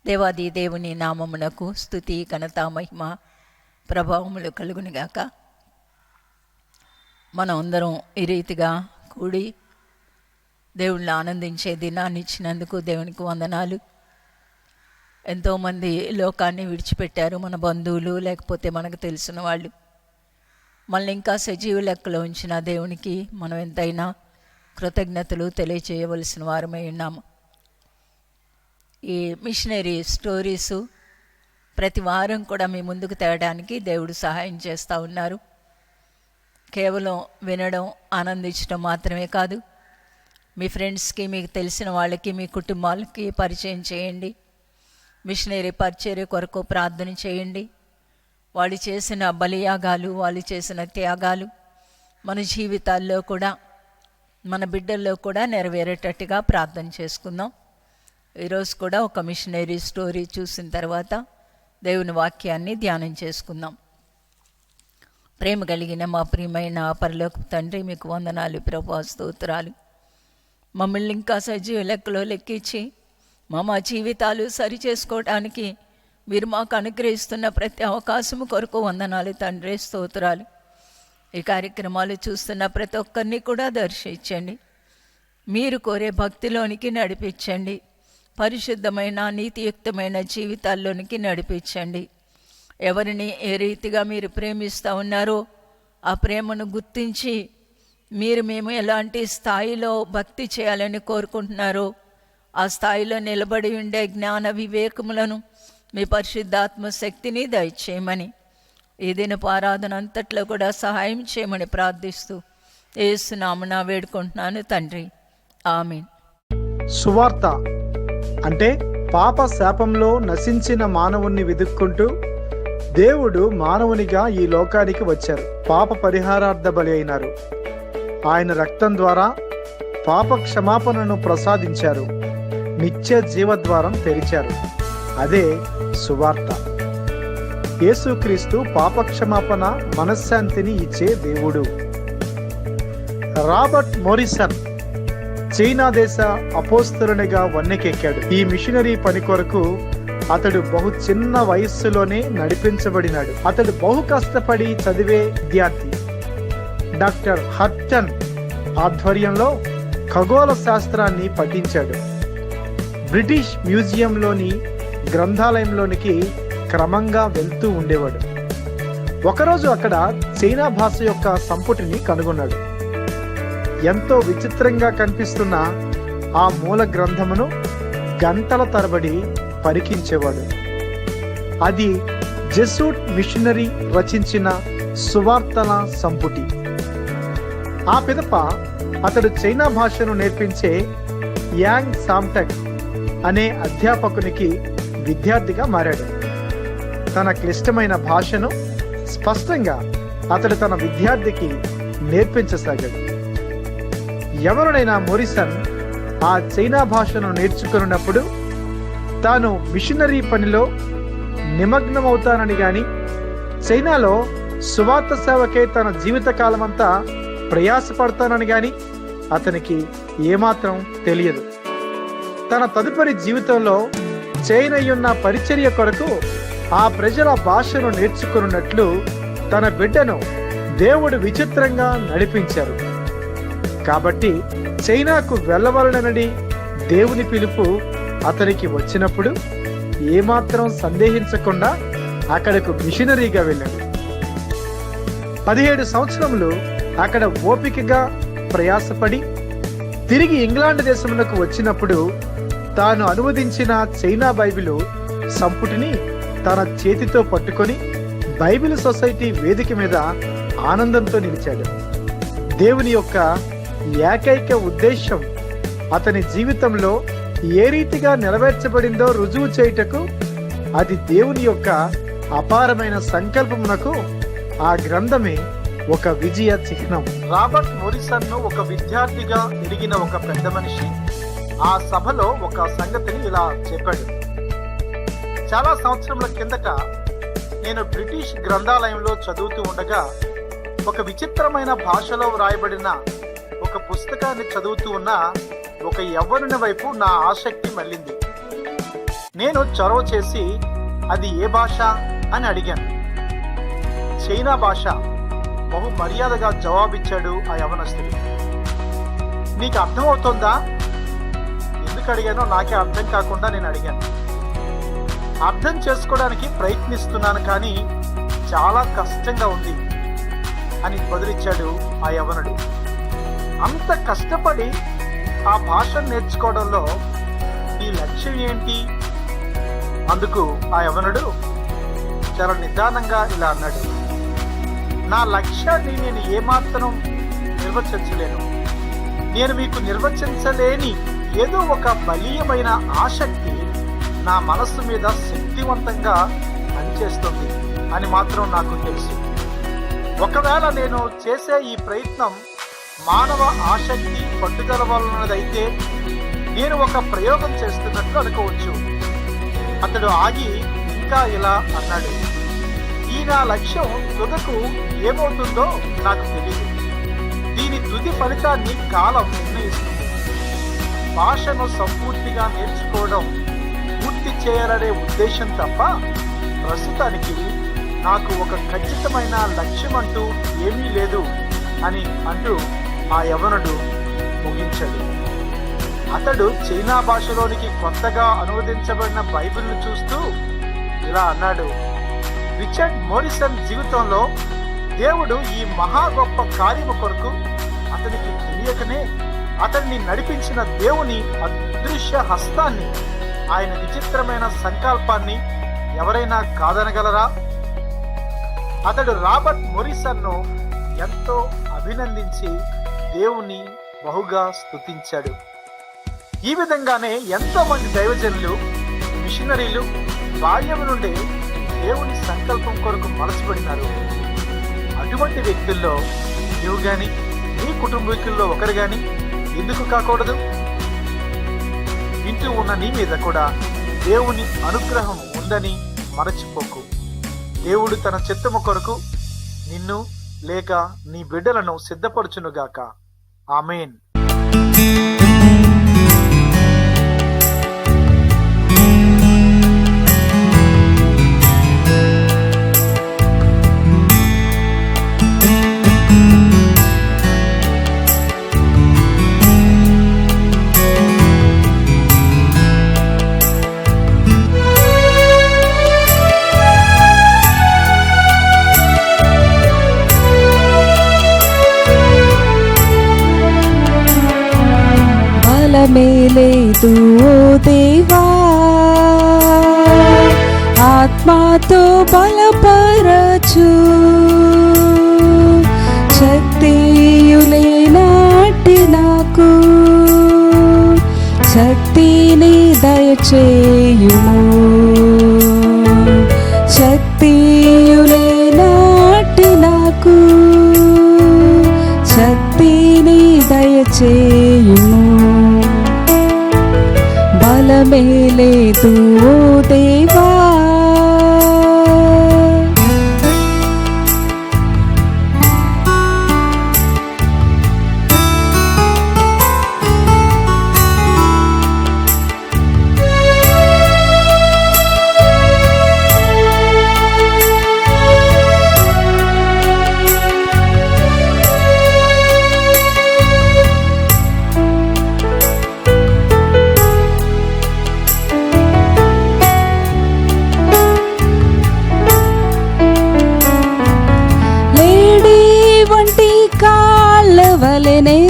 దేవాది దేవుని నామమునకు స్తుతి ఘనత మహిమ ప్రభావములు కలుగునుగాక. మనం అందరం ఈ రీతిగా కూడి దేవుణ్ణి ఆనందించే దినాన్ని ఇచ్చినందుకు దేవునికి వందనాలు. ఎంతోమంది లోకాన్ని విడిచిపెట్టారు, మన బంధువులు లేకపోతే మనకు తెలిసిన వాళ్ళు. మళ్ళీ ఇంకా సజీవ లెక్కలో ఉంచిన దేవునికి మనం ఎంతైనా కృతజ్ఞతలు తెలియచేయవలసిన వారమై ఉన్నాము. ఈ మిషనరీ స్టోరీసు ప్రతి వారం కూడా మీ ముందుకు తేవడానికి దేవుడు సహాయం చేస్తూ ఉన్నారు. కేవలం వినడం, ఆనందించడం మాత్రమే కాదు, మీ ఫ్రెండ్స్కి, మీకు తెలిసిన వాళ్ళకి, మీ కుటుంబాలకి పరిచయం చేయండి. మిషనరీ పరిచర్య కొరకు ప్రార్థన చేయండి. వాళ్ళు చేసిన బలియాగాలు, వాళ్ళు చేసిన త్యాగాలు మన జీవితాల్లో కూడా, మన బిడ్డల్లో కూడా నెరవేరేటట్టుగా ప్రార్థన చేసుకుందాం. ఈరోజు కూడా ఒక మిషనరీ స్టోరీ చూసిన తర్వాత దేవుని వాక్యాన్ని ధ్యానం చేసుకుందాం. ప్రేమ కలిగిన మా ప్రియమైన పరలోకపు తండ్రి, మీకు వందనాలు ప్రభువా, స్తోత్రాలు. మమ్మల్ని ఇంకా సజీవ లెక్కలో లెక్కించి మా జీవితాలు సరి చేసుకోవడానికి మీరు మాకు అనుగ్రహిస్తున్న ప్రతి అవకాశము కొరకు వందనాలు తండ్రి, స్తోత్రాలు. ఈ కార్యక్రమాలు చూస్తున్న ప్రతి ఒక్కరిని కూడా దర్శించండి. మీరు కోరే భక్తిలోనికి నడిపించండి. పరిశుద్ధమైన నీతియుక్తమైన జీవితాల్లోనికి నడిపించండి. ఎవరిని ఏ రీతిగా మీరు ప్రేమిస్తూ ఉన్నారో ఆ ప్రేమను గుర్తించి మేము ఎలాంటి స్థాయిలో భక్తి చేయాలని కోరుకుంటున్నారో ఆ స్థాయిలో నిలబడి ఉండే జ్ఞాన వివేకములను మీ పరిశుద్ధాత్మ శక్తిని దయచేయమని, ఈ దినపు ఆరాధన అంతట్లో కూడా సహాయం చేయమని ప్రార్థిస్తూ యేసు నామమున వేడుకుంటున్నాను తండ్రి, ఆమేన్. సువార్త అంటే పాప శాపంలో నశించిన మానవుణ్ణి వెతుక్కుంటూ దేవుడు మానవునిగా ఈ లోకానికి వచ్చారు. పాప పరిహారార్థ బలి అయినారు. ఆయన రక్తం ద్వారా పాప క్షమాపణను ప్రసాదించారు. నిత్య జీవద్వారం తెరిచారు. అదే సువార్త. యేసుక్రీస్తు పాప క్షమాపణ, మనశ్శాంతిని ఇచ్చే దేవుడు. రాబర్ట్ మోరిసన్ చైనా దేశ అపోస్తలునిగా వన్నెకెక్కాడు. ఈ మిషనరీ పని కొరకు అతడు బహు చిన్న వయస్సులోనే నడిపించబడినాడు. అతడు బహు కష్టపడి చదివే విద్యార్థి. డాక్టర్ హర్టన్ ఆధ్వర్యంలో ఖగోళ శాస్త్రాన్ని పఠించాడు. బ్రిటిష్ మ్యూజియంలోని గ్రంథాలయంలోనికి క్రమంగా వెళ్తూ ఉండేవాడు. ఒకరోజు అక్కడ చైనా భాష యొక్క సంపుటిని కనుగొన్నాడు. ఎంతో విచిత్రంగా కనిపిస్తున్న ఆ మూల గ్రంథమును గంటల తరబడి పరికించేవాడు. అది జెసూట్ మిషనరీ రచించిన సువార్తల సంపుటి. ఆ పిదప అతడు చైనా భాషను నేర్పించే యాంగ్ సామ్టక్ అనే అధ్యాపకునికి విద్యార్థిగా మారాడు. తన క్లిష్టమైన భాషను స్పష్టంగా అతడు తన విద్యార్థికి నేర్పించసాగాడు. ఎవరినైనా మోరిసన్ ఆ చైనా భాషను నేర్చుకున్నప్పుడు తాను మిషనరీ పనిలో నిమగ్నమవుతానని గాని, చైనాలో సువార్త సేవకే తన జీవితకాలమంతా ప్రయాసపడతానని గాని అతనికి ఏమాత్రం తెలియదు. తన తదుపరి జీవితంలో చైనయున్న పరిచర్య కొరకు ఆ ప్రజల భాషను నేర్చుకున్నట్లు తన బిడ్డను దేవుడు విచిత్రంగా నడిపించారు. కాబట్టి చైనాకు వెళ్ళవలనని దేవుని పిలుపు అతనికి వచ్చినప్పుడు ఏమాత్రం సందేహించకుండా అక్కడకు మిషనరీగా వెళ్ళాడు. 17 సంవత్సరములు అక్కడ ఓపికగా ప్రయాసపడి తిరిగి ఇంగ్లాండ్ దేశమునకు వచ్చినప్పుడు తాను అనువదించిన చైనా బైబిలు సంపుటిని తన చేతితో పట్టుకొని బైబిల్ సొసైటీ వేదిక మీద ఆనందంతో నిలిచాడు. దేవుని యొక్క ఏకైక ఉద్దేశం అతని జీవితంలో ఏ రీతిగా నెరవేర్చబడిందో రుజువు చేయుటకు, అది దేవుని యొక్క అపారమైన సంకల్పమునకు ఆ గ్రంథమే ఒక విజయ చిహ్నం. రాబర్ట్ మోరిసన్ ను ఒక విద్యార్థిగా ఎదిగిన ఒక పెద్ద మనిషి ఆ సభలో ఒక సంగతిని ఇలా చెప్పాడు. చాలా సంవత్సరముల కిందట నేను బ్రిటిష్ గ్రంథాలయంలో చదువుతూ ఉండగా ఒక విచిత్రమైన భాషలో వ్రాయబడిన ఒక పుస్తకాన్ని చదువుతూ ఉన్న ఒక యవ్వనుని వైపు నా ఆసక్తి మళ్ళింది. నేను చొరవ చేసి అది ఏ భాష అని అడిగాను. చైనా భాష బహు మర్యాదగా జవాబిచ్చాడు ఆ యవనస్తుడు. నీకు అర్థమవుతుందా? ఎందుకు అడిగానో నాకే అర్థం కాకుండా నేను అడిగాను. అర్థం చేసుకోవడానికి ప్రయత్నిస్తున్నాను, కానీ చాలా కష్టంగా ఉంది అని బదులిచ్చాడు ఆ యవనుడు. అంత కష్టపడి ఆ భాషను నేర్చుకోవడంలో నీ లక్ష్యం ఏంటి? అందుకు ఆ యవనుడు చాలా నిదానంగా ఇలా అన్నాడు, నా లక్ష్యాన్ని నేను ఏమాత్రం నిర్వచించలేను. నేను మీకు నిర్వచించలేని ఏదో ఒక బలీయమైన ఆసక్తి నా మనస్సు మీద శక్తివంతంగా పనిచేస్తుంది అని మాత్రం నాకు తెలుసు. ఒకవేళ నేను చేసే ఈ ప్రయత్నం మానవ ఆసక్తి పట్టుదల వలనదైతే నేను ఒక ప్రయోగం చేస్తున్నట్లు అనుకోవచ్చు. అతడు ఆగి ఇంకా ఇలా అన్నాడు, ఈ నా లక్ష్యం తుదకు ఏమవుతుందో నాకు తెలియదు. దీని తుది ఫలితాన్ని కాలం నిర్ణయిస్తుంది. భాషను సంపూర్తిగా నేర్చుకోవడం పూర్తి చేయాలనే ఉద్దేశం తప్ప ప్రస్తుతానికి నాకు ఒక ఖచ్చితమైన లక్ష్యం అంటూ ఏమీ లేదు అని అంటూ ఆ యవనుడు ముగించాడు. అతడు చైనా భాషలోనికి కొత్తగా అనువదించబడిన బైబిల్ను చూస్తూ ఇలా అన్నాడు, రిచర్డ్ మోరిసన్ జీవితంలో దేవుడు ఈ మహా గొప్ప కార్యము కొరకు అతనికి తెలియకనే అతన్ని నడిపించిన దేవుని అదృశ్య హస్తాన్ని, ఆయన విచిత్రమైన సంకల్పాన్ని ఎవరైనా కాదనగలరా? అతడు రాబర్ట్ మొరిసన్ను ఎంతో అభినందించి దేవుని బహుగా స్తుతించాడు. ఈ విధంగానే ఎంతో మంది దైవజనులు, మిషనరీలు బాల్యం నుండే దేవుని సంకల్పం కొరకు మలచబడినారు. అటువంటి వ్యక్తుల్లో నీవు గాని నీ కుటుంబీకుల్లో ఒకరు గాని ఎందుకు కాకూడదు? ఇంటూ ఉన్న నీ మీద కూడా దేవుని అనుగ్రహం ఉందని మరచిపోకు. దేవుడు తన చిత్తము కొరకు నిన్ను లేక నీ బిడ్డలను సిద్ధపరచునుగాక. ఆమేన్. మేలేదు ఓ దేవా, ఆత్మతో బలపరచు, శక్తియులేనాటి నాకు శక్తిని దయచేయుము, శక్తియులేనాటి నాకు శక్తిని దయచేయుము. బలమేలేదు ఓ దేవా, వలెనే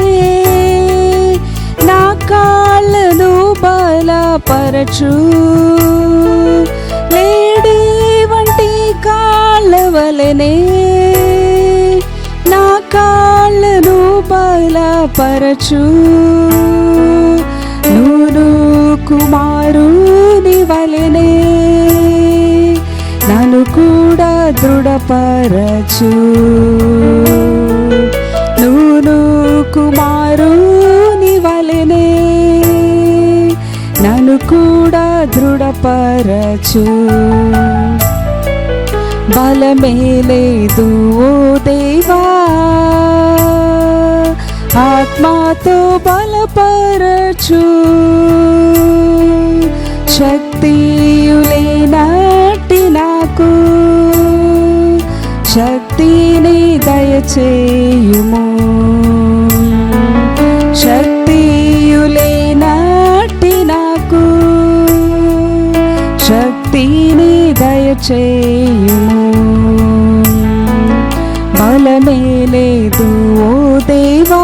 నా కాళ్ళను బలపరచు, లేడి వంటి కాళ్ళ వలెనే నా కాళ్ళను బలపరచు, నూను కుమారుని వలెనే నన్ను కూడా దృఢపరచు, నూను కుమారుని వలెనే నన్ను కూడా దృఢపరచు. బలమేలేదు ఓ దేవా, ఆత్మతో బలపరచు, శక్తి దయచేయుము. శక్తియులేనాటి నాకు శక్తిని దయచేయుము. బలమే లేదు ఓ దేవా,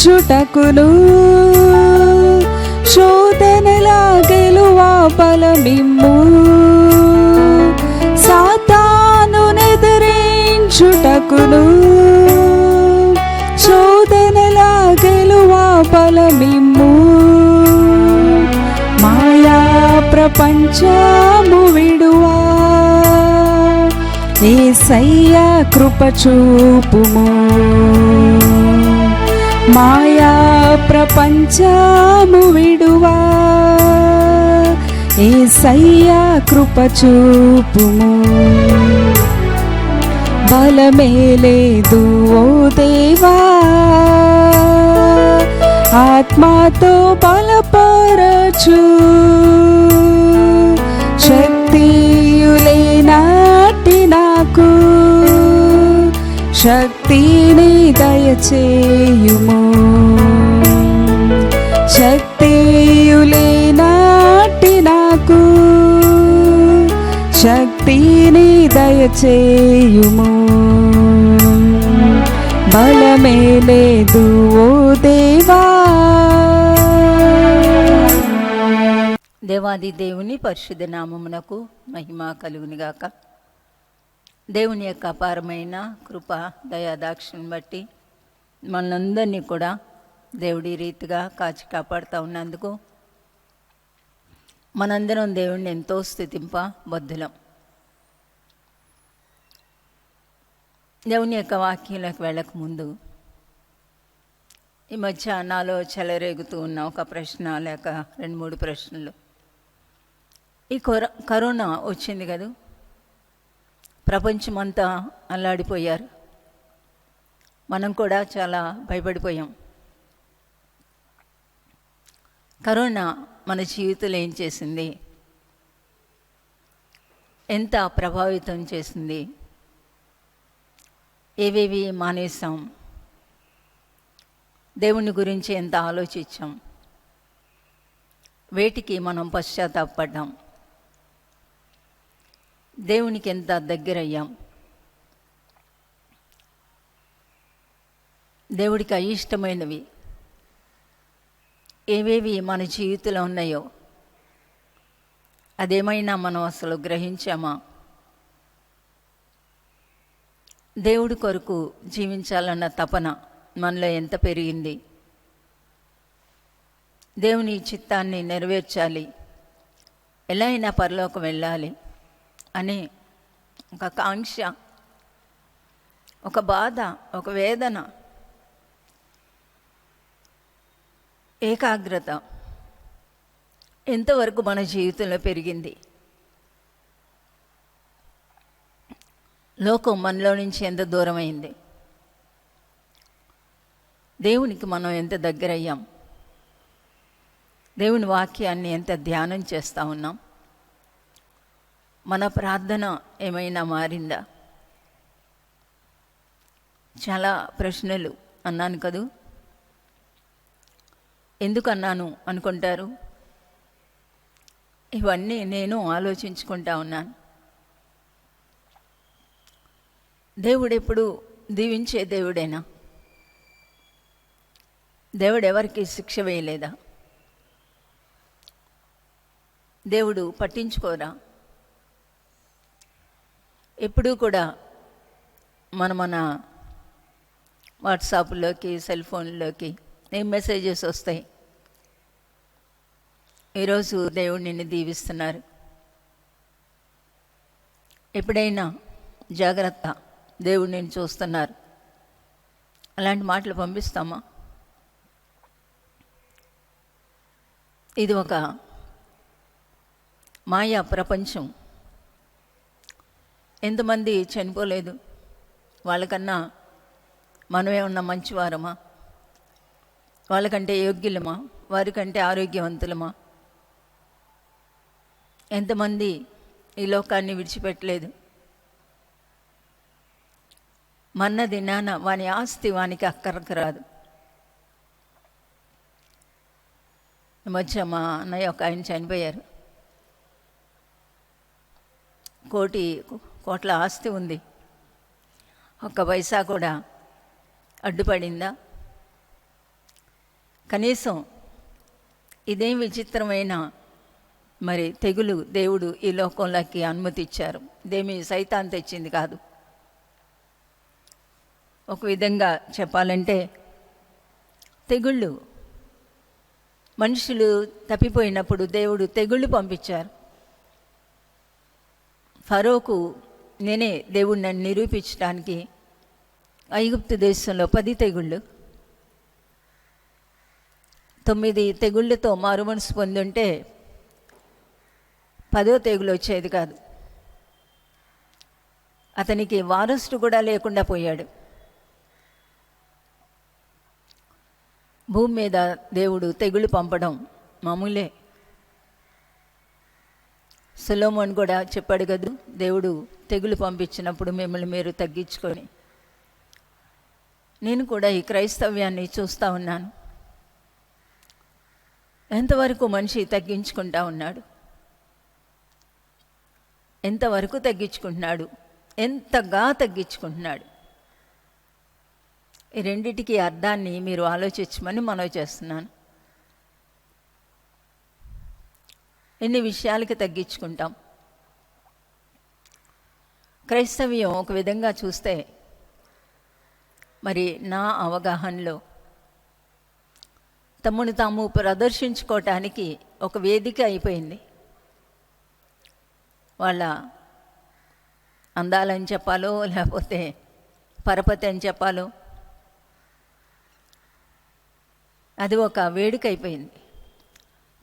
చుటకును శోధనలా గెలువా బలమిమ్ము. సాతాను నెదిరించుటకును శోధనలా గెలువా బలమిమ్ము. మాయా ప్రపంచము విడువా యేసయ్యా కృప చూపుము. మాయా ప్రపంచము విడువా యేసయ్యా కృప చూపుము. బలమే లేదు ఓ దేవా, ఆత్మతో బలపరచు. శక్తియులేనాటి నాకు శక్తిని దయచేయుము. శక్తియులేనాటి నాకు శక్తిని దయచేయుము. బలమే లేదు ఓ దేవా. దేవాది దేవుని పరిశుద్ధ నామమునకు మహిమ కలుగునిగాక. దేవుని యొక్క అపారమైన కృప దయాదాక్షిణ్యం బట్టి మనందరినీ కూడా దేవుడి రీతిగా కాచి కాపాడుతూ ఉన్నందుకు మనందరం దేవుడిని ఎంతో స్తుతింప బద్ధులం. దేవుని యొక్క వాక్యంలోకి వెళ్ళక ముందు ఈ మధ్య నాలో చెలరేగుతూ ఉన్న ఒక ప్రశ్న లేక 2-3 ప్రశ్నలు. ఈ కరోనా వచ్చింది కదా, ప్రపంచమంతా అల్లాడిపోయారు, మనం కూడా చాలా భయపడిపోయాం. కరోనా మన జీవితంలో ఏం చేసింది, ఎంత ప్రభావితం చేసింది, ఏవేవి మానేసాం, దేవుని గురించి ఎంత ఆలోచించాం, వేటికి మనం పశ్చాత్తాపడ్డాం, దేవునికి ఎంత దగ్గరయ్యాం, దేవుడికి అయిష్టమైనవి ఏవేవి మన జీవితంలో ఉన్నాయో అదేమైనా మనం అసలు గ్రహించామా? దేవుడి కొరకు జీవించాలన్న తపన మనలో ఎంత పెరిగింది? దేవుని చిత్తాన్ని నెరవేర్చాలి, ఎలా అయినా పరలోకం వెళ్ళాలి అని ఒక కాంక్ష, ఒక బాధ, ఒక వేదన, ఏకాగ్రత ఎంతవరకు మన జీవితంలో పెరిగింది? లోకం మనలో నుంచి ఎంత దూరమైంది? దేవునికి మనం ఎంత దగ్గరయ్యాం? దేవుని వాక్యాన్ని ఎంత ధ్యానం చేస్తూ ఉన్నాం? మన ప్రార్థన ఏమైనా మారిందా? చాలా ప్రశ్నలు అన్నాను కదూ. ఎందుకు అన్నాను అనుకుంటారు? ఇవన్నీ నేను ఆలోచించుకుంటా ఉన్నాను. దేవుడు ఎప్పుడు దీవించే దేవుడేనా? దేవుడు ఎవరికి శిక్ష వేయలేదా? దేవుడు పట్టించుకోరా? ఎప్పుడూ కూడా మన వాట్సాప్లోకి, సెల్ ఫోన్లోకి ఏం మెసేజెస్ వస్తాయి? ఈరోజు దేవుడు నిన్ను దీవిస్తున్నారు. ఎప్పుడైనా జాగ్రత్త, దేవుడు నిన్ను చూస్తున్నారు, అలాంటి మాటలు పంపిస్తామా? ఇది ఒక మాయా ప్రపంచం. ఎంతమంది చనిపోలేదు, వాళ్ళకన్నా మనమే ఉన్న మంచివారమా? వాళ్ళకంటే యోగ్యులమా? వారికంటే ఆరోగ్యవంతులమా? ఎంతమంది ఈ లోకాన్ని విడిచిపెట్టలేదు. మన్న దినాన వాని ఆస్తి వానికి అక్కరకు రాదు. ఈ మధ్య మా అన్నయ్య ఒక ఆయన చనిపోయారు. కోట్ల ఆస్తి ఉంది, ఒక్క పైసా కూడా అడ్డుపడిందా? కనీసం ఇదేం విచిత్రమైన మరి తెగులు దేవుడు ఈ లోకంలోకి అనుమతి ఇచ్చారు. ఇదేమి సైతాన్ తెచ్చింది కాదు. ఒక విధంగా చెప్పాలంటే తెగుళ్ళు, మనుషులు తప్పిపోయినప్పుడు దేవుడు తెగుళ్ళు పంపించారు. ఫరోకు నేనే దేవుడు నన్ను నిరూపించడానికి ఐగుప్తు దేశంలో 10 తెగుళ్ళు, 9 తెగుళ్ళతో మారుమనసు పొంది ఉంటే 10వ తెగులు వచ్చేది కాదు. అతనికి వారసుడు కూడా లేకుండా పోయాడు. భూమి మీద దేవుడు తెగులు పంపడం మామూలే. సొలొమోను కూడా చెప్పాడు కదా, దేవుడు తెగులు పంపించినప్పుడు మిమ్మల్ని మీరు తగ్గించుకొని. నేను కూడా ఈ క్రైస్తవ్యాన్ని చూస్తూ ఉన్నాను. ఎంతవరకు మనిషి తగ్గించుకుంటా ఉన్నాడు, ఎంతవరకు తగ్గించుకుంటున్నాడు, ఎంతగా తగ్గించుకుంటున్నాడు. ఈ రెండిటికి అర్థాన్ని మీరు ఆలోచించమని మనవి చేస్తున్నాను. ఎన్ని విషయాలకి తగ్గించుకుంటాం. క్రైస్తవ్యం ఒక విధంగా చూస్తే మరి నా అవగాహనలో తమను తాము ప్రదర్శించుకోవటానికి ఒక వేదిక అయిపోయింది. వాళ్ళ అందాలని చెప్పాలో లేకపోతే పరపతి అని చెప్పాలో, అది ఒక వేడుక అయిపోయింది.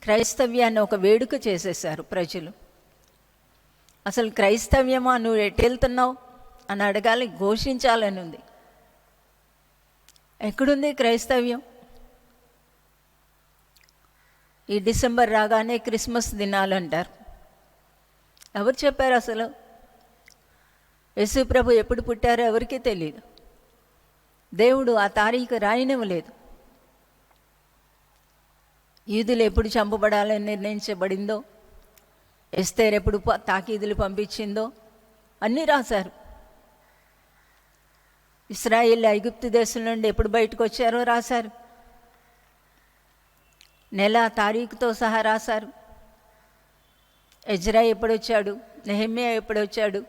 క్రైస్తవ్యాన్ని ఒక వేడుక చేసేసారు ప్రజలు. అసలు క్రైస్తవ్యమా, నువ్వు ఎటు వెళ్తున్నావు అని అడగాలి, ఘోషించాలని ఉంది. ఎక్కడుంది క్రైస్తవ్యం? ఈ డిసెంబర్ రాగానే క్రిస్మస్ దినాలు అంటారు. ఎవరు చెప్పారు అసలు? యేసు ప్రభు ఎప్పుడు పుట్టారో ఎవరికీ తెలియదు. దేవుడు ఆ తారీఖు రాయనివ్వలేదు. యూదులు ఎప్పుడు చంపబడాలని నిర్ణయించబడిందో, ఎస్తేర్ ఎప్పుడు తాకీదులు పంపించిందో అన్నీ రాశారు. ఇశ్రాయేల్ ఐగుప్తు దేశం నుండి ఎప్పుడు బయటకు వచ్చారో రాశారు. నెల తారీఖుతో సహా రాశారు. ఎజ్రా ఎప్పుడు వచ్చాడు, నెహెమ్యా ఎప్పుడు వచ్చాడు,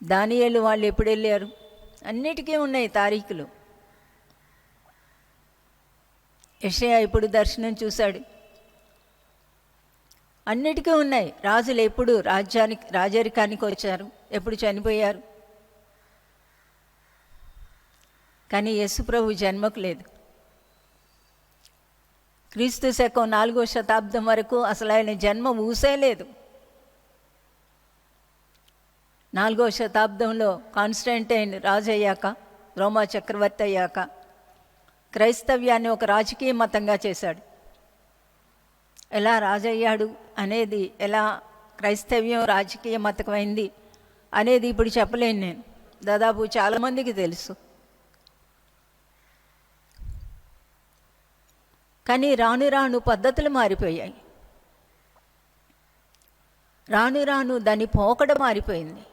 దానియేలు వాళ్ళు ఎప్పుడు వెళ్ళారు, అన్నిటికీ ఉన్నాయి తారీఖులు. యెషయా ఎప్పుడు దర్శనం చూశాడు, అన్నిటికీ ఉన్నాయి. రాజులు ఎప్పుడు రాజరికానికి వచ్చారు, ఎప్పుడు చనిపోయారు. కానీ యేసుప్రభు జన్మకు లేదు. క్రీస్తు శకం 4వ శతాబ్దం వరకు అసలు ఆయన జన్మ ఊసేలేదు. 4వ శతాబ్దంలో కాన్స్టంటైన్ రాజు అయ్యాక, రోమా చక్రవర్తి అయ్యాక క్రైస్తవ్యాన్ని ఒక రాజకీయ మతంగా చేశాడు. ఎలా రాజయ్యాడు అనేది, ఎలా క్రైస్తవ్యం రాజకీయ మతమైంది అనేది ఇప్పుడు చెప్పలేను నేను. దాదాపు చాలామందికి తెలుసు. కానీ రాను రాను పద్ధతులు మారిపోయాయి. రాను రాను దాని పోకడ మారిపోయింది.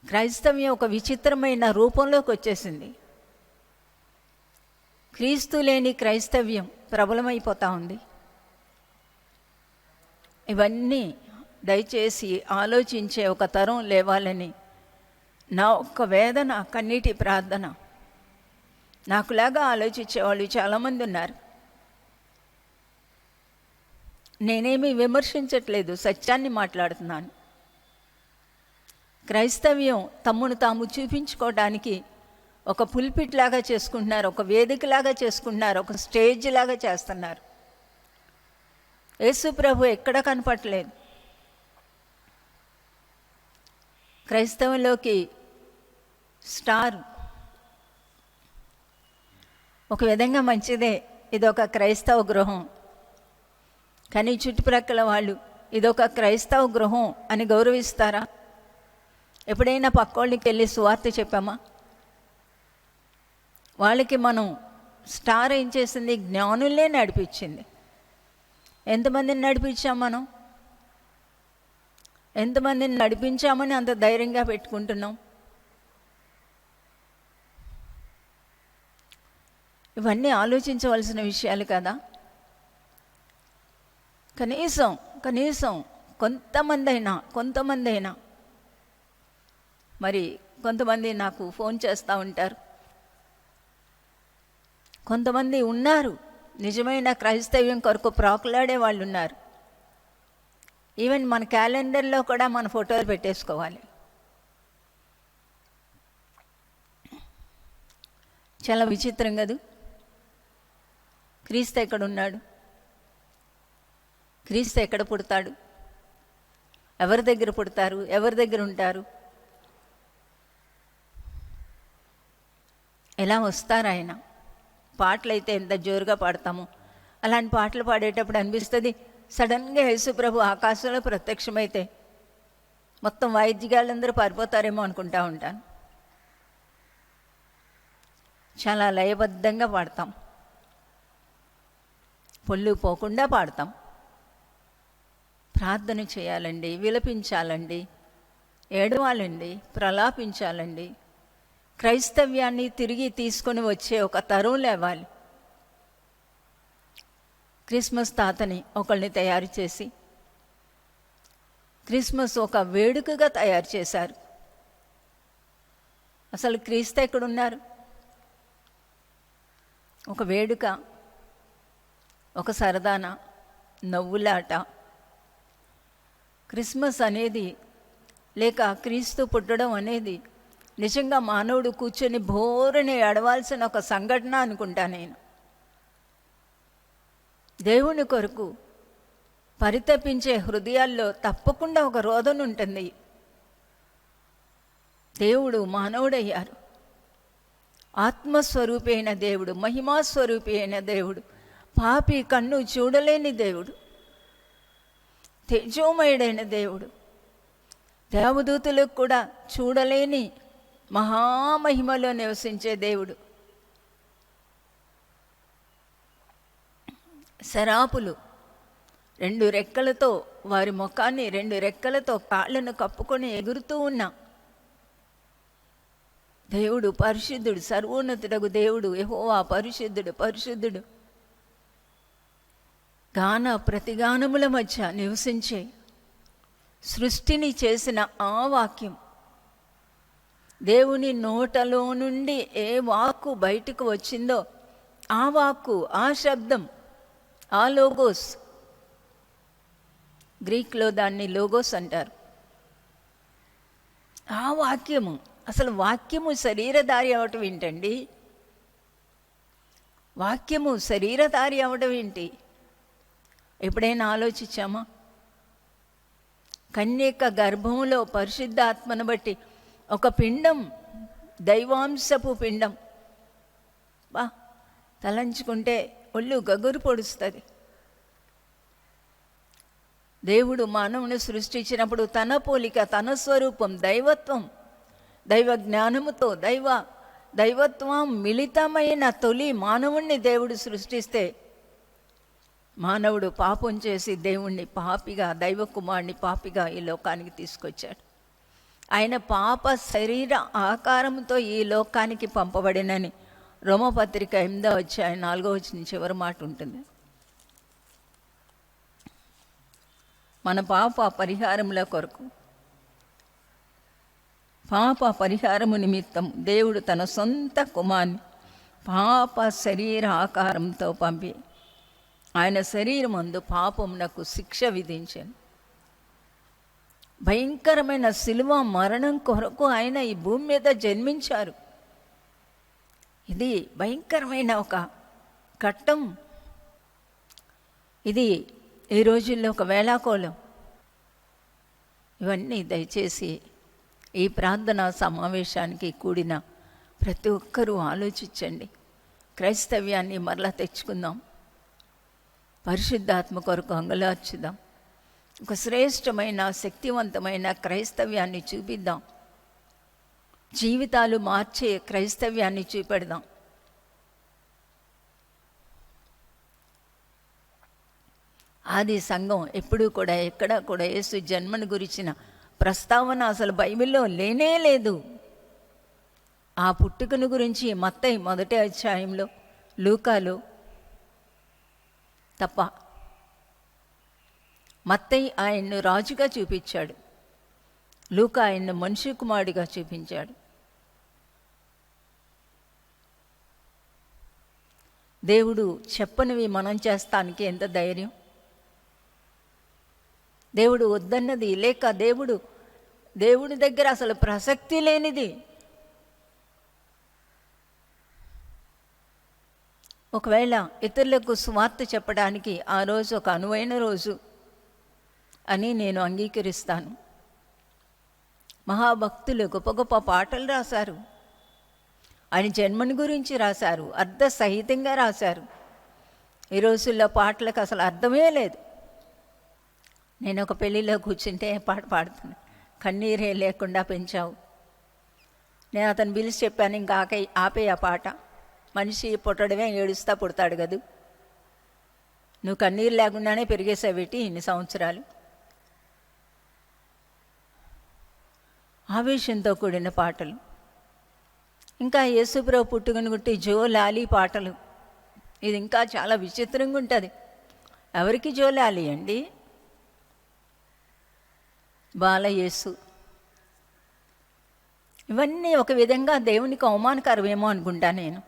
క్రైస్తవ్యం ఒక విచిత్రమైన రూపంలోకి వచ్చేసింది. క్రీస్తు లేని క్రైస్తవ్యం ప్రబలమైపోతూ ఉంది. ఇవన్నీ దయచేసి ఆలోచించే ఒక తరం లేవాలని నా ఒక్క వేదన, కన్నీటి ప్రార్థన. నాకులాగా ఆలోచించేవాళ్ళు చాలామంది ఉన్నారు. నేనేమి విమర్శించట్లేదు, సత్యాన్ని మాట్లాడుతున్నాను. క్రైస్తవ్యం తమ్మును తాము చూపించుకోవడానికి ఒక పుల్పిట్ లాగా చేసుకుంటున్నారు, ఒక వేదికలాగా చేసుకుంటున్నారు, ఒక స్టేజ్ లాగా చేస్తున్నారు. యేసు ప్రభు ఎక్కడ కనపడలేదు. క్రైస్తవంలోకి స్టార్ ఒక విధంగా మంచిదే, ఇదొక క్రైస్తవ గృహం. కానీ చుట్టుప్రక్కల వాళ్ళు ఇదొక క్రైస్తవ గృహం అని గౌరవిస్తారా? ఎప్పుడైనా పక్కోళ్ళకి వెళ్ళి సువార్త చెప్పామా? వాళ్ళకి మనం స్టార్ ఏం చేసింది? జ్ఞానులే నడిపించింది. ఎంతమందిని నడిపించాం మనం? ఎంతమందిని నడిపించామని అంత ధైర్యంగా పెట్టుకుంటున్నాం? ఇవన్నీ ఆలోచించవలసిన విషయాలు కదా. కనీసం కొంతమంది అయినా మరి కొంతమంది నాకు ఫోన్ చేస్తూ ఉంటారు. కొంతమంది ఉన్నారు నిజమైన క్రైస్తవ్యం కొరకు ప్రాకులాడే వాళ్ళు ఉన్నారు. ఈవెన్ మన క్యాలెండర్లో కూడా మన ఫోటోలు పెట్టేసుకోవాలి. చాలా విచిత్రం కదా. క్రీస్తు ఎక్కడ ఉన్నాడు? క్రీస్తు ఎక్కడ పుడతాడు? ఎవరి దగ్గర పుడతారు? ఎవరి దగ్గర ఉంటారు? ఎలా వస్తారు ఆయన? పాటలు అయితే ఎంత జోరుగా పాడతాము. అలాంటి పాటలు పాడేటప్పుడు అనిపిస్తుంది సడన్గా యేసుప్రభు ఆకాశంలో ప్రత్యక్షమైతే మొత్తం వాయిద్యాలందరూ పారిపోతారేమో అనుకుంటా ఉంటాను. చాలా లయబద్ధంగా పాడతాం, పొల్లు పోకుండా పాడతాం. ప్రార్థన చేయాలండి, విలపించాలండి, ఏడవాలండి, ప్రలాపించాలండి. క్రైస్తవ్యాన్ని తిరిగి తీసుకొని వచ్చే ఒక తరం లేవాలి. క్రిస్మస్ తాతని ఒకళ్ళని తయారు చేసి క్రిస్మస్ ఒక వేడుకగా తయారు చేశారు. అసలు క్రీస్తు ఎక్కడున్నారు? ఒక వేడుక, ఒక సరదాన, నవ్వులాట. క్రిస్మస్ అనేది లేక క్రీస్తు పుట్టడం అనేది నిజంగా మానవుడు కూర్చొని బోరుని ఏడవాల్సిన ఒక సంఘటన అనుకుంటా నేను. దేవుని కొరకు పరితపించే హృదయాల్లో తప్పకుండా ఒక రోదన ఉంటుంది. దేవుడు మానవుడయ్యారు. ఆత్మస్వరూపి అయిన దేవుడు, మహిమాస్వరూపి అయిన దేవుడు, పాపి కన్ను చూడలేని దేవుడు, తేజోమయుడైన దేవుడు, దేవదూతలకు కూడా చూడలేని మహామహిమలో నివసించే దేవుడు. శరాపులు 2 రెక్కలతో వారి ముఖాన్ని 2 రెక్కలతో కాళ్ళను కప్పుకొని ఎగురుతూ ఉన్న దేవుడు పరిశుద్ధుడు, సర్వోన్నతుడగు దేవుడు యెహోవా పరిశుద్ధుడు, పరిశుద్ధుడు. గాన ప్రతిగానముల మధ్య నివసించే సృష్టిని చేసిన ఆ వాక్యం, దేవుని నోటలో నుండి ఏ వాక్కు బయటకు వచ్చిందో ఆ వాక్కు, ఆ శబ్దం, ఆ లోగోస్, గ్రీక్లో దాన్ని లోగోస్ అంటారు. ఆ వాక్యము, అసలు వాక్యము శరీరధారి అవటం ఏంటండి? వాక్యము శరీరధారి అవడం ఏంటి? ఎప్పుడైనా ఆలోచించామా? కన్యక గర్భంలో పరిశుద్ధాత్మను బట్టి ఒక పిండం, దైవాంశపు పిండం, బా తలంచుకుంటే ఒళ్ళు గగురు పొడుస్తుంది. దేవుడు మానవుని సృష్టించినప్పుడు తన పోలిక, తన స్వరూపం, దైవత్వం, దైవ జ్ఞానముతో దైవత్వం మిళితమైన తొలి మానవుణ్ణి దేవుడు సృష్టిస్తే మానవుడు పాపం చేసి దేవుణ్ణి పాపిగా, దైవ కుమారుని పాపిగా ఈ లోకానికి తీసుకొచ్చాడు. ఆయన పాప శరీర ఆకారంతో ఈ లోకానికి పంపబడినని రోమపత్రిక 8వ అధ్యాయం 4వ వచనం చివరి మాట ఉంటుంది. మన పాప పరిహారముల కొరకు, పాప పరిహారము నిమిత్తం దేవుడు తన సొంత కుమారుని పాప శరీర ఆకారంతో పంపి ఆయన శరీరమందు పాపమునకు శిక్ష విధించాను. భయంకరమైన శిలువ మరణం కొరకు ఆయన ఈ భూమి మీద జన్మించారు. ఇది భయంకరమైన ఒక ఘట్టం. ఇది ఈ రోజుల్లో ఒక వేళాకోళం. ఇవన్నీ దయచేసి ఈ ప్రార్థనా సమావేశానికి కూడిన ప్రతి ఒక్కరూ ఆలోచించండి. క్రైస్తవ్యాన్ని మరలా తెచ్చుకుందాం. పరిశుద్ధాత్మ కొరకు అంగలార్చుదాం. ఒక శ్రేష్టమైన శక్తివంతమైన క్రైస్తవ్యాన్ని చూపిద్దాం. జీవితాలు మార్చే క్రైస్తవ్యాన్ని చూపెడదాం. ఆది సంఘం ఎప్పుడూ కూడా ఎక్కడా కూడా యేసు జన్మను గురించిన ప్రస్తావన అసలు బైబిల్లో లేనే లేదు. ఆ పుట్టుకను గురించి మత్తయి 1వ అధ్యాయంలో, లూకాలో తప్ప. మత్తయి ఆయన్ను రాజుగా చూపించాడు, లూకా ఆయన్ను మనిషి కుమారుడిగా చూపించాడు. దేవుడు చెప్పనివి మనం చేస్తానికి ఎంత ధైర్యం. దేవుడు వద్దన్నది లేక దేవుడి దగ్గర అసలు ప్రసక్తి లేనిది ఒకవేళ ఇతరులకు సువార్త చెప్పడానికి ఆ రోజు ఒక అనువైన రోజు అని నేను అంగీకరిస్తాను. మహాభక్తులు గొప్ప గొప్ప పాటలు రాశారు. ఆయన జన్మని గురించి రాశారు, అర్థ సహితంగా రాశారు. ఈ రోజుల్లో పాటలకు అసలు అర్థమే లేదు. నేను ఒక పెళ్ళిలో కూర్చుంటే పాట పాడుతున్నా, కన్నీరే లేకుండా పెంచావు. నేను అతను పిలిచి చెప్పాను, ఇంకా ఆపే ఆ పాట. మనిషి పుట్టడమే ఏడుస్తా పుడతాడు కదూ, నువ్వు కన్నీరు లేకుండానే పెరిగేసావేటి ఇన్ని సంవత్సరాలు. ఆవేశంతో కూడిన పాటలు. ఇంకా యేసుప్రభు పుట్టుకను గుట్టి జో లాలి పాటలు. ఇది ఇంకా చాలా విచిత్రంగా ఉంటుంది. ఎవరికి జో లాలి అండి? బాలయేసు. ఇవన్నీ ఒక విధంగా దేవునికి అవమానకరమేమో అనుకుంటా నేను.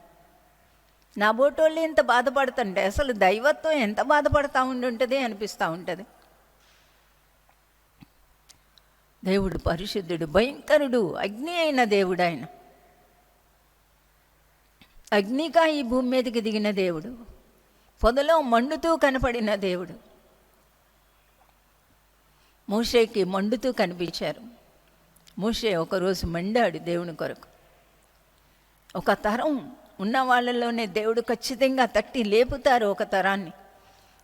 నా బోటోళ్ళు ఎంత బాధపడుతుంటే అసలు దైవత్వం ఎంత బాధపడతా ఉంటుంది అనిపిస్తూ ఉంటుంది. దేవుడు పరిశుద్ధుడు, భయంకరుడు, అగ్ని అయిన దేవుడు. ఆయన అగ్నిగా ఈ భూమి మీదకి దిగిన దేవుడు, పొదలో మండుతూ కనపడిన దేవుడు. మోషేకి మండుతూ కనిపించారు. మోషే ఒకరోజు మండాడు దేవుని కొరకు. ఒక తరం ఉన్న వాళ్ళలోనే దేవుడు ఖచ్చితంగా తట్టి లేపుతారు ఒక తరాన్ని.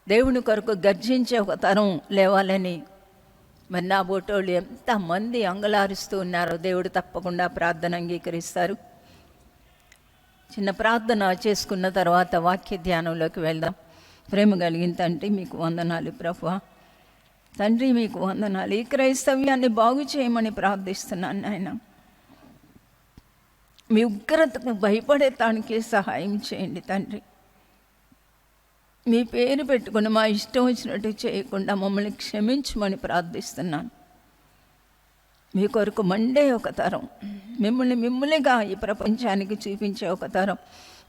దేవుని కొరకు గర్జించే ఒక తరం లేవాలని మరి నా బోటోళ్ళు ఎంతమంది అంగలారుస్తూ ఉన్నారో దేవుడు తప్పకుండా ప్రార్థన అంగీకరిస్తారు. చిన్న ప్రార్థన చేసుకున్న తర్వాత వాక్య ధ్యానంలోకి వెళ్దాం. ప్రేమ కలిగిన తండ్రి మీకు వందనాలు ప్రభువా. తండ్రి మీకు వందనాలు. ఈ క్రైస్తవ్యాన్ని బాగు చేయమని ప్రార్థిస్తున్నాను నాయన. మీ ఉగ్రతకు భయపడేటానికి సహాయం చేయండి తండ్రి. మీ పేరు పెట్టుకుని మా ఇష్టం వచ్చినట్టు చేయకుండా మమ్మల్ని క్షమించమని ప్రార్థిస్తున్నాను. మీ కొరకు మండే ఒక తరం, మిమ్మల్నిగా ఈ ప్రపంచానికి చూపించే ఒక తరం,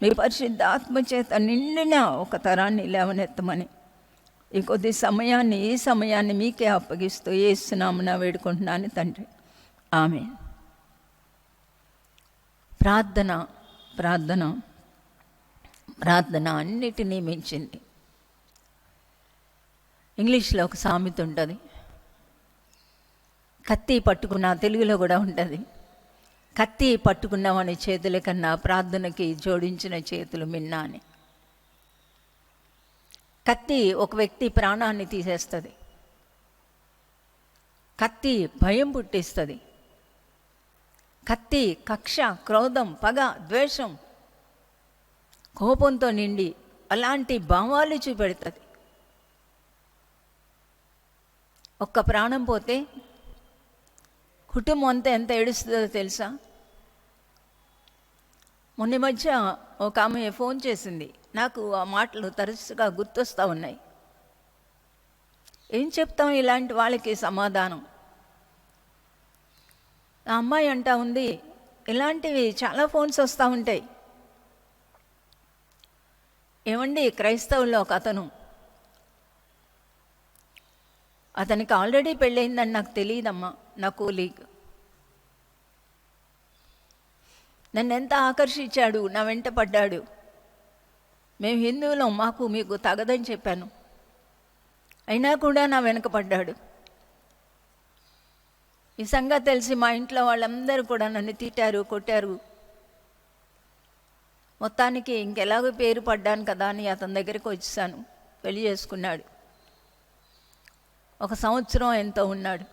మీ పరిశుద్ధ ఆత్మ చేత నిండిన ఒక తరాన్ని లేవనెత్తమని ఈ కొద్ది సమయాన్ని, ఈ సమయాన్ని మీకే అప్పగిస్తూ యేసునామమున వేడుకుంటున్నాను తండ్రి. ఆమేన్. ప్రార్థన ప్రార్థన ప్రార్థన అన్నిటినీ మించింది. ఇంగ్లీష్లో ఒక సామెత ఉంటుంది, కత్తి పట్టుకున్న, తెలుగులో కూడా ఉంటుంది, కత్తి పట్టుకున్నామని చేతుల కన్నా ప్రార్థనకి జోడించిన చేతులు మిన్నా అని. కత్తి ఒక వ్యక్తి ప్రాణాన్ని తీసేస్తుంది. కత్తి భయం పుట్టిస్తుంది. కత్తి కక్ష, క్రోధం, పగ, ద్వేషం, కోపంతో నిండి అలాంటి భావాలు చూపెడుతుంది. ఒక్క ప్రాణం పోతే కుటుంబం అంతా ఎంత ఏడుస్తుందో తెలుసా? మొన్న మధ్య ఒక ఆమె ఫోన్ చేసింది. నాకు ఆ మాటలు తరచుగా గుర్తొస్తూ ఉన్నాయి. ఏం చెప్తాం ఇలాంటి వాళ్ళకి సమాధానం? ఆ అమ్మాయి అంటా ఉంది, ఇలాంటివి చాలా ఫోన్స్ వస్తూ ఉంటాయి. ఏమండి, క్రైస్తవుల్లో ఒక అతను అతనికి ఆల్రెడీ పెళ్ళయిందని నాకు తెలియదమ్మా. నా కోలీగ్ నన్ను ఎంత ఆకర్షించాడు, నా వెంట పడ్డాడు. మేము హిందువులం, మాకు మీకు తగదని చెప్పాను, అయినా కూడా నా వెనక పడ్డాడు. ఈ సంగతి తెలిసి మా ఇంట్లో వాళ్ళందరూ కూడా నన్ను తిట్టారు, కొట్టారు. మొత్తానికి ఇంకెలాగో పేరు పడ్డాను కదా అని అతని దగ్గరికి వచ్చేసాను. పెళ్లి చేసుకున్నాడు. 1 సంవత్సరం ఎంతో ఉన్నాడు.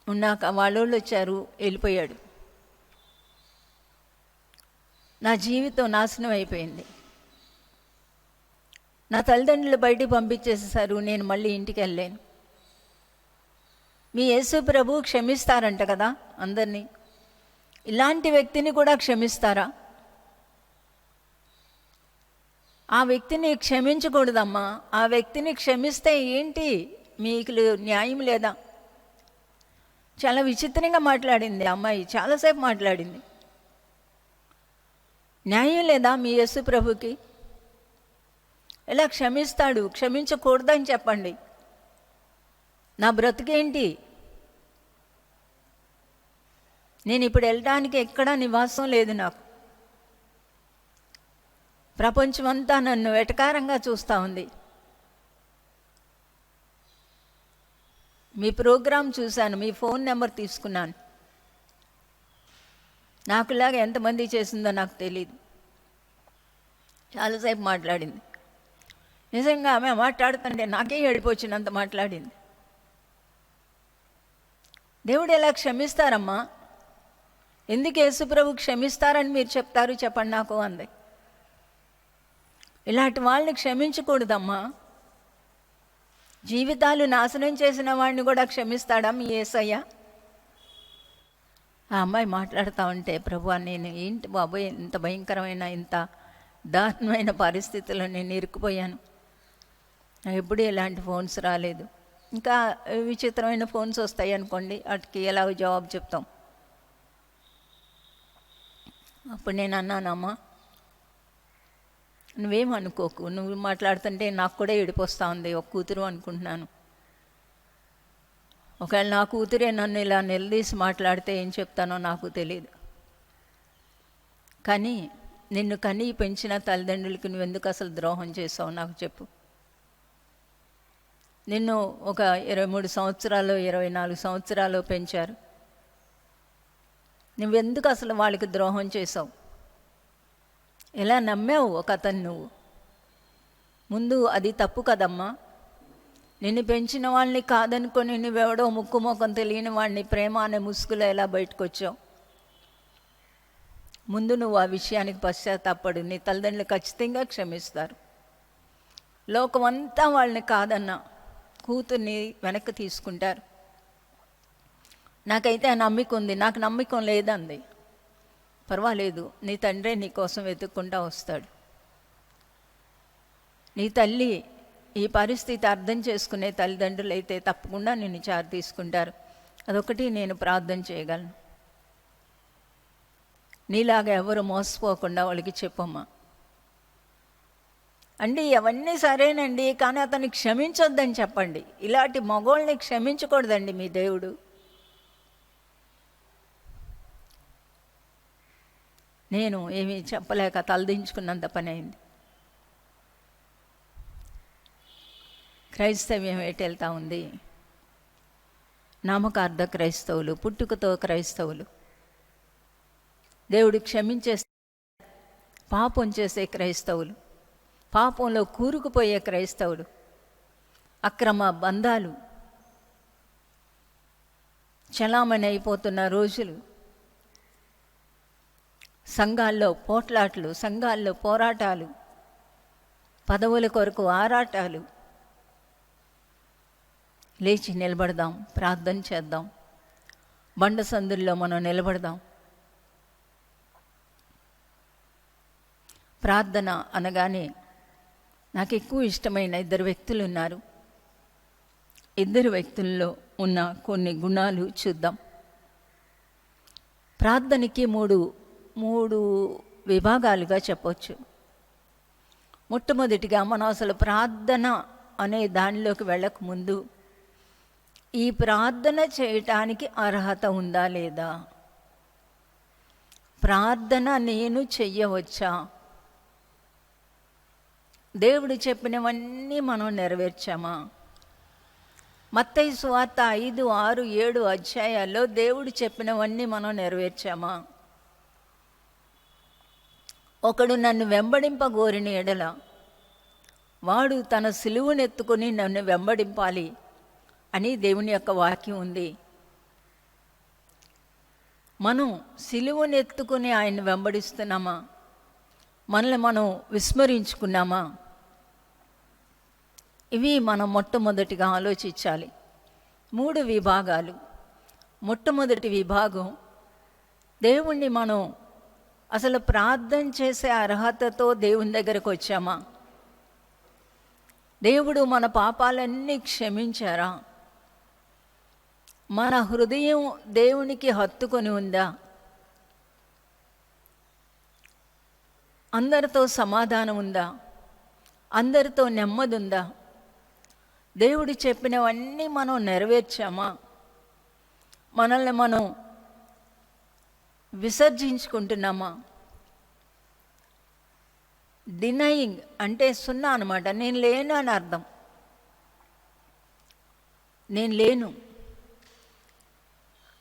ఉన్నాక వాళ్ళోళ్ళు వచ్చారు, వెళ్ళిపోయాడు. నా జీవితం నాశనం అయిపోయింది. నా తల్లిదండ్రులు బయటికి పంపించేసేసారు. నేను మళ్ళీ ఇంటికి వెళ్ళలేను. మీ యేసు ప్రభు క్షమిస్తారంట కదా అందరినీ. ఇలాంటి వ్యక్తిని కూడా క్షమిస్తారా? ఆ వ్యక్తిని క్షమించకూడదమ్మా. ఆ వ్యక్తిని క్షమిస్తే ఏంటి, మీకు న్యాయం లేదా? చాలా విచిత్రంగా మాట్లాడింది అమ్మాయి, చాలాసేపు మాట్లాడింది. న్యాయం లేదా మీ యేసు ప్రభుకి? ఎలా క్షమిస్తాడు? క్షమించకూడదని చెప్పండి. నా బ్రతుకేంటి? నేను ఇప్పుడు వెళ్ళడానికి ఎక్కడా నివాసం లేదు నాకు. ప్రపంచమంతా నన్ను వెటకారంగా చూస్తూ ఉంది. మీ ప్రోగ్రాం చూశాను, మీ ఫోన్ నెంబర్ తీసుకున్నాను. నాకులాగా ఎంతమంది చేసిందో నాకు తెలియదు. చాలాసేపు మాట్లాడింది. నిజంగా ఆమె మాట్లాడుతుంటే నాకే ఏడిపోచ్చినంత మాట్లాడింది. దేవుడు ఎలా క్షమిస్తారమ్మా? ఎందుకు యేసుప్రభు క్షమిస్తారని మీరు చెప్తారు చెప్పండి నాకు అంది. ఇలాంటి వాళ్ళని క్షమించకూడదమ్మా. జీవితాలు నాశనం చేసిన వాడిని కూడా క్షమిస్తాడా మీ యేసయ్య? ఆ అమ్మాయి మాట్లాడుతూ ఉంటే, ప్రభువా నేను ఏంటి బాబోయ్, ఇంత భయంకరమైన ఇంత దారుణమైన పరిస్థితుల్లో నేను ఇరుక్కుపోయాను. ఎప్పుడూ ఇలాంటి ఫోన్స్ రాలేదు. ఇంకా విచిత్రమైన ఫోన్స్ వస్తాయి అనుకోండి, వాటికి ఎలాగో జవాబు చెప్తాం. అప్పుడు నేను అన్నానమ్మా, నువ్వేం అనుకోకు, నువ్వు మాట్లాడుతుంటే నాకు కూడా ఏడిపోస్తూ ఉంది. ఒక కూతురు అనుకుంటున్నాను. ఒకవేళ నా కూతురే నన్ను ఇలా నిలదీసి మాట్లాడితే ఏం చెప్తానో నాకు తెలియదు. కానీ నిన్ను కని పెంచిన తల్లిదండ్రులకి నువ్వెందుకు అసలు ద్రోహం చేసావు నాకు చెప్పు. నిన్ను ఒక 23 సంవత్సరాలు 24 సంవత్సరాలు పెంచారు. నువ్వెందుకు అసలు వాళ్ళకి ద్రోహం చేసావు? ఎలా నమ్మావు ఒక అతను నువ్వు? ముందు అది తప్పు కదమ్మా. నిన్ను పెంచిన వాళ్ళని కాదనుకొని నువ్వెవడో ముక్కు మొఖం తెలియని వాడిని ప్రేమ అనే ముసుగులో ఎలా బయటకు వచ్చావు? ముందు నువ్వు ఆ విషయానికి పశ్చాత్తాపడు. నీ తల్లిదండ్రులు ఖచ్చితంగా క్షమిస్తారు. లోకమంతా వాళ్ళని కాదన్నా కూతుర్ని వెనక్కి తీసుకుంటారు. నాకైతే ఆ నమ్మిక ఉంది. నాకు నమ్మకం లేదంది. పర్వాలేదు, నీ తండ్రే నీ కోసం వెతుక్కుంటా వస్తాడు. నీ తల్లి ఈ పరిస్థితి అర్థం చేసుకునే తల్లిదండ్రులు అయితే తప్పకుండా నిన్ను చారు తీసుకుంటారు. అదొకటి నేను ప్రార్థన చేయగలను. నీలాగా ఎవరు మోసపోకుండా వాళ్ళకి చెప్పమ్మా. అండి అవన్నీ సరేనండి, కానీ అతన్ని క్షమించొద్దని చెప్పండి. ఇలాంటి మగోళ్ళని క్షమించకూడదండి మీ దేవుడు. నేను ఏమీ చెప్పలేక తలదించుకున్నంత పని అయింది. క్రైస్తవ్యం ఎటెళ్తా ఉంది? నామకార్థ క్రైస్తవులు, పుట్టుకతో క్రైస్తవులు, దేవుడు క్షమించే పాపం చేసే క్రైస్తవులు, పాపంలో కూరుకుపోయే క్రైస్తవులు, అక్రమ బంధాలు చలామణి అయిపోతున్న రోజులు, సంఘాల్లో పోట్లాట్లు, సంఘాల్లో పోరాటాలు, పదవుల కొరకు ఆరాటాలు. లేచి నిలబడదాం, ప్రార్థన చేద్దాం. బండ సందుల్లో మనం నిలబడదాం. ప్రార్థన అనగానే నాకు ఎక్కువ ఇష్టమైన 2 వ్యక్తులు ఉన్నారు. 2 వ్యక్తుల్లో ఉన్న కొన్ని గుణాలు చూద్దాం. ప్రార్థనకి మూడు విభాగాలుగా చెప్పవచ్చు. మొట్టమొదటిగా మనం అసలు ప్రార్థన అనే దానిలోకి వెళ్ళకముందు ఈ ప్రార్థన చేయటానికి అర్హత ఉందా లేదా? ప్రార్థన నేను చెయ్యవచ్చా? దేవుడు చెప్పినవన్నీ మనం నెరవేర్చామా? మత్తయి సువార్త 5, 6, 7 అధ్యాయాల్లో దేవుడు చెప్పినవన్నీ మనం నెరవేర్చామా? ఒకడు నన్ను వెంబడింపగోరిన ఎడల వాడు తన సిలువనెత్తుకొని నన్ను వెంబడింపాలి అని దేవుని యొక్క వాక్యం ఉంది. మనం సిలువనెత్తుకుని ఆయన్ని వెంబడిస్తున్నామా? మనల్ని మనం విస్మరించుకున్నామా? ఇవి మనం మొట్టమొదటిగా ఆలోచించాలి. 3 విభాగాలు. మొట్టమొదటి విభాగం, దేవుణ్ణి మనం అసలు ప్రార్థన చేసే అర్హతతో దేవుని దగ్గరకు వచ్చామా? దేవుడు మన పాపాలన్నీ క్షమించారా? మన హృదయం దేవునికి హత్తుకొని ఉందా? అందరితో సమాధానం ఉందా? అందరితో నెమ్మది ఉందా? దేవుడు చెప్పినవన్నీ మనం నెరవేర్చామా? మనల్ని మనం విసర్జించుకుంటున్నామా? డినయింగ్ అంటే సున్నా అనమాట. నేను లేను అని అర్థం. నేను లేను,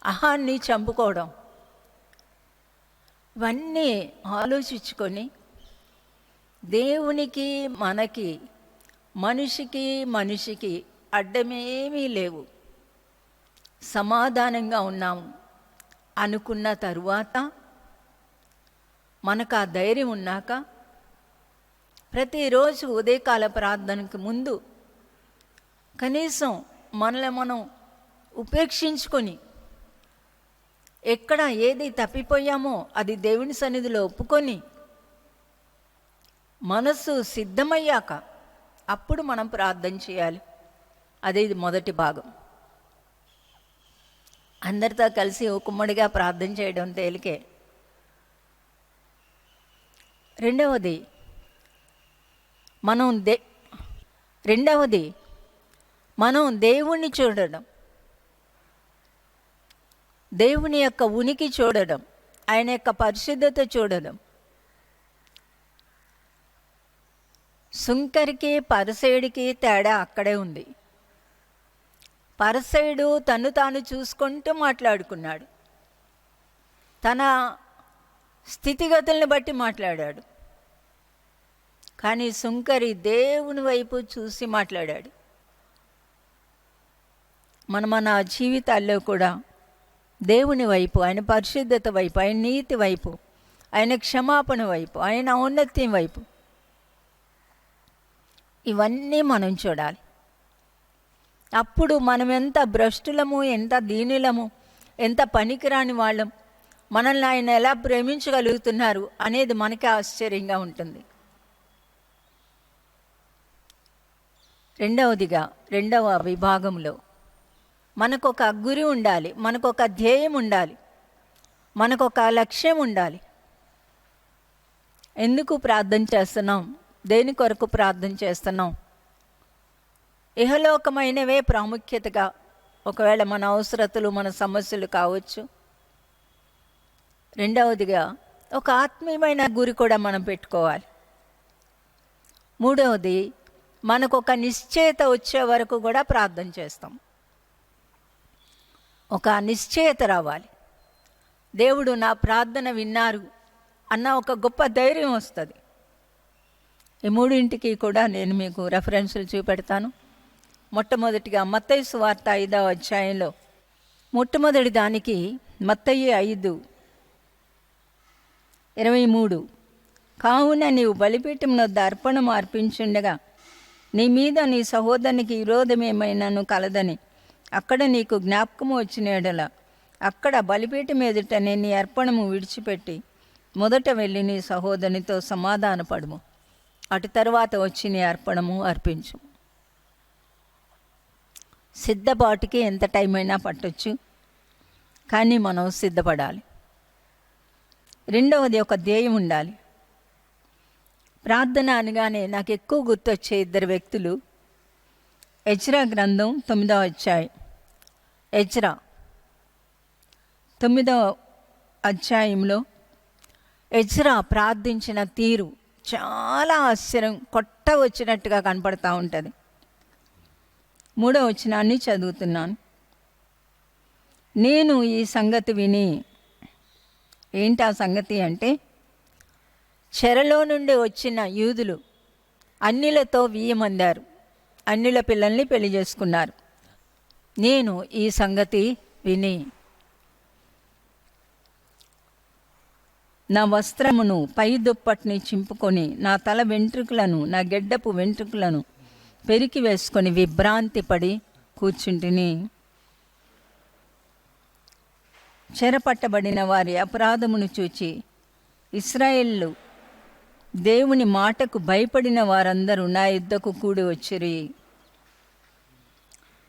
అహాన్ని చంపుకోవడం. ఇవన్నీ ఆలోచించుకొని దేవునికి మనకి మనిషికి అడ్డమేమీ లేవు, సమాధానంగా ఉన్నాము అనుకున్న తరువాత, మనకు ఆ ధైర్యం ఉన్నాక, ప్రతిరోజు ఉదయకాల ప్రార్థనకు ముందు కనీసం మనల్ని మనం ఉపేక్షించుకొని, ఎక్కడ ఏది తప్పిపోయామో అది దేవుని సన్నిధిలో ఒప్పుకొని, మనస్సు సిద్ధమయ్యాక అప్పుడు మనం ప్రార్థన చేయాలి. అదే ఇది మొదటి భాగం. అందరితో కలిసి ఉమ్మడిగా ప్రార్థన చేయడం తేలికే. రెండవది మనం దేవుణ్ణి చూడడం, దేవుని యొక్క ఉనికి చూడడం, ఆయన యొక్క పరిశుద్ధత చూడడం. సుంకరికి పరిసయుడికి తేడా అక్కడే ఉంది. పరిసయుడు తను తాను చూసుకుంటూ మాట్లాడుకున్నాడు, తన స్థితిగతుల్ని బట్టి మాట్లాడాడు. కానీ సుంకరి దేవుని వైపు చూసి మాట్లాడాడు. మన జీవితాల్లో కూడా దేవుని వైపు, ఆయన పరిశుద్ధత వైపు, ఆయన నీతి వైపు, ఆయన క్షమాపణ వైపు, ఆయన ఔన్నత్యం వైపు, ఇవన్నీ మనం చూడాలి. అప్పుడు మనం ఎంత భ్రష్టులము, ఎంత దీనులము, ఎంత పనికిరాని వాళ్ళం, మనల్ని ఆయన ఎలా ప్రేమించగలుగుతున్నారు అనేది మనకే ఆశ్చర్యంగా ఉంటుంది. రెండవ విభాగంలో మనకొక గురి ఉండాలి, మనకొక ధ్యేయం ఉండాలి, మనకొక లక్ష్యం ఉండాలి. ఎందుకు ప్రార్థన చేస్తున్నాం? దేని కొరకు ప్రార్థన చేస్తున్నాం? ఇహలోకమైనవే ప్రాముఖ్యతగా, ఒకవేళ మన అవసరతలు, మన సమస్యలు కావచ్చు. రెండవదిగా ఒక ఆత్మీయమైన గురి కూడా మనం పెట్టుకోవాలి. మూడవది, మనకు ఒక నిశ్చయత వచ్చే వరకు కూడా ప్రార్థన చేస్తాం. ఒక నిశ్చయత రావాలి. దేవుడు నా ప్రార్థన విన్నారు అన్న ఒక గొప్ప ధైర్యం వస్తుంది. ఈ మూడింటికి కూడా నేను మీకు రెఫరెన్సులు చూపెడతాను. మొట్టమొదటిగా మత్తయి సువార్త 5వ అధ్యాయంలో మొట్టమొదటి దానికి మత్తయి 5:23, కావున నీవు బలిపీఠం వద్ద అర్పణము అర్పించుండగా నీ మీద నీ సహోదరునికి విరోధమేమైనాను కలదని అక్కడ నీకు జ్ఞాపకము వచ్చిన యెడల అక్కడ బలిపీఠం ఎదుటనే నీ అర్పణము విడిచిపెట్టి మొదట వెళ్ళి నీ సహోదరునితో సమాధానపడుము, అటు తర్వాత వచ్చి నీ అర్పణము అర్పించు. సిద్ధపాటుకి ఎంత టైం అయినా పట్టొచ్చు, కానీ మనం సిద్ధపడాలి. రెండవది, ఒక ధ్యేయం ఉండాలి. ప్రార్థన అనగానే నాకు ఎక్కువ గుర్తొచ్చే 2 వ్యక్తులు, ఎజ్రా గ్రంథం 9వ అధ్యాయం. ఎజ్రా 9వ అధ్యాయంలో ఎజ్రా ప్రార్థించిన తీరు చాలా ఆశ్చర్యం కొట్ట వచ్చినట్టుగా కనపడతా ఉంటుంది. 3వ వచనాన్ని చదువుతున్నాను. నేను ఈ సంగతి విని, ఏంటి ఆ సంగతి అంటే, చెరలో నుండి వచ్చిన యూదులు అన్యులతో వీయమందారు, అన్యుల పిల్లల్ని పెళ్లి చేసుకున్నారు. నేను ఈ సంగతి విని నా వస్త్రమును పై దుప్పటిని చింపుకొని నా తల వెంట్రుకలను, నా గెడ్డపు వెంట్రుకలను పెరికి వేసుకొని విభ్రాంతి పడి కూర్చుంటిని. చెరపట్టబడిన వారి అపరాధమును చూచి ఇశ్రాయేలు దేవుని మాటకు భయపడిన వారందరూ నా యుద్ధకు కూడి వచ్చిరి.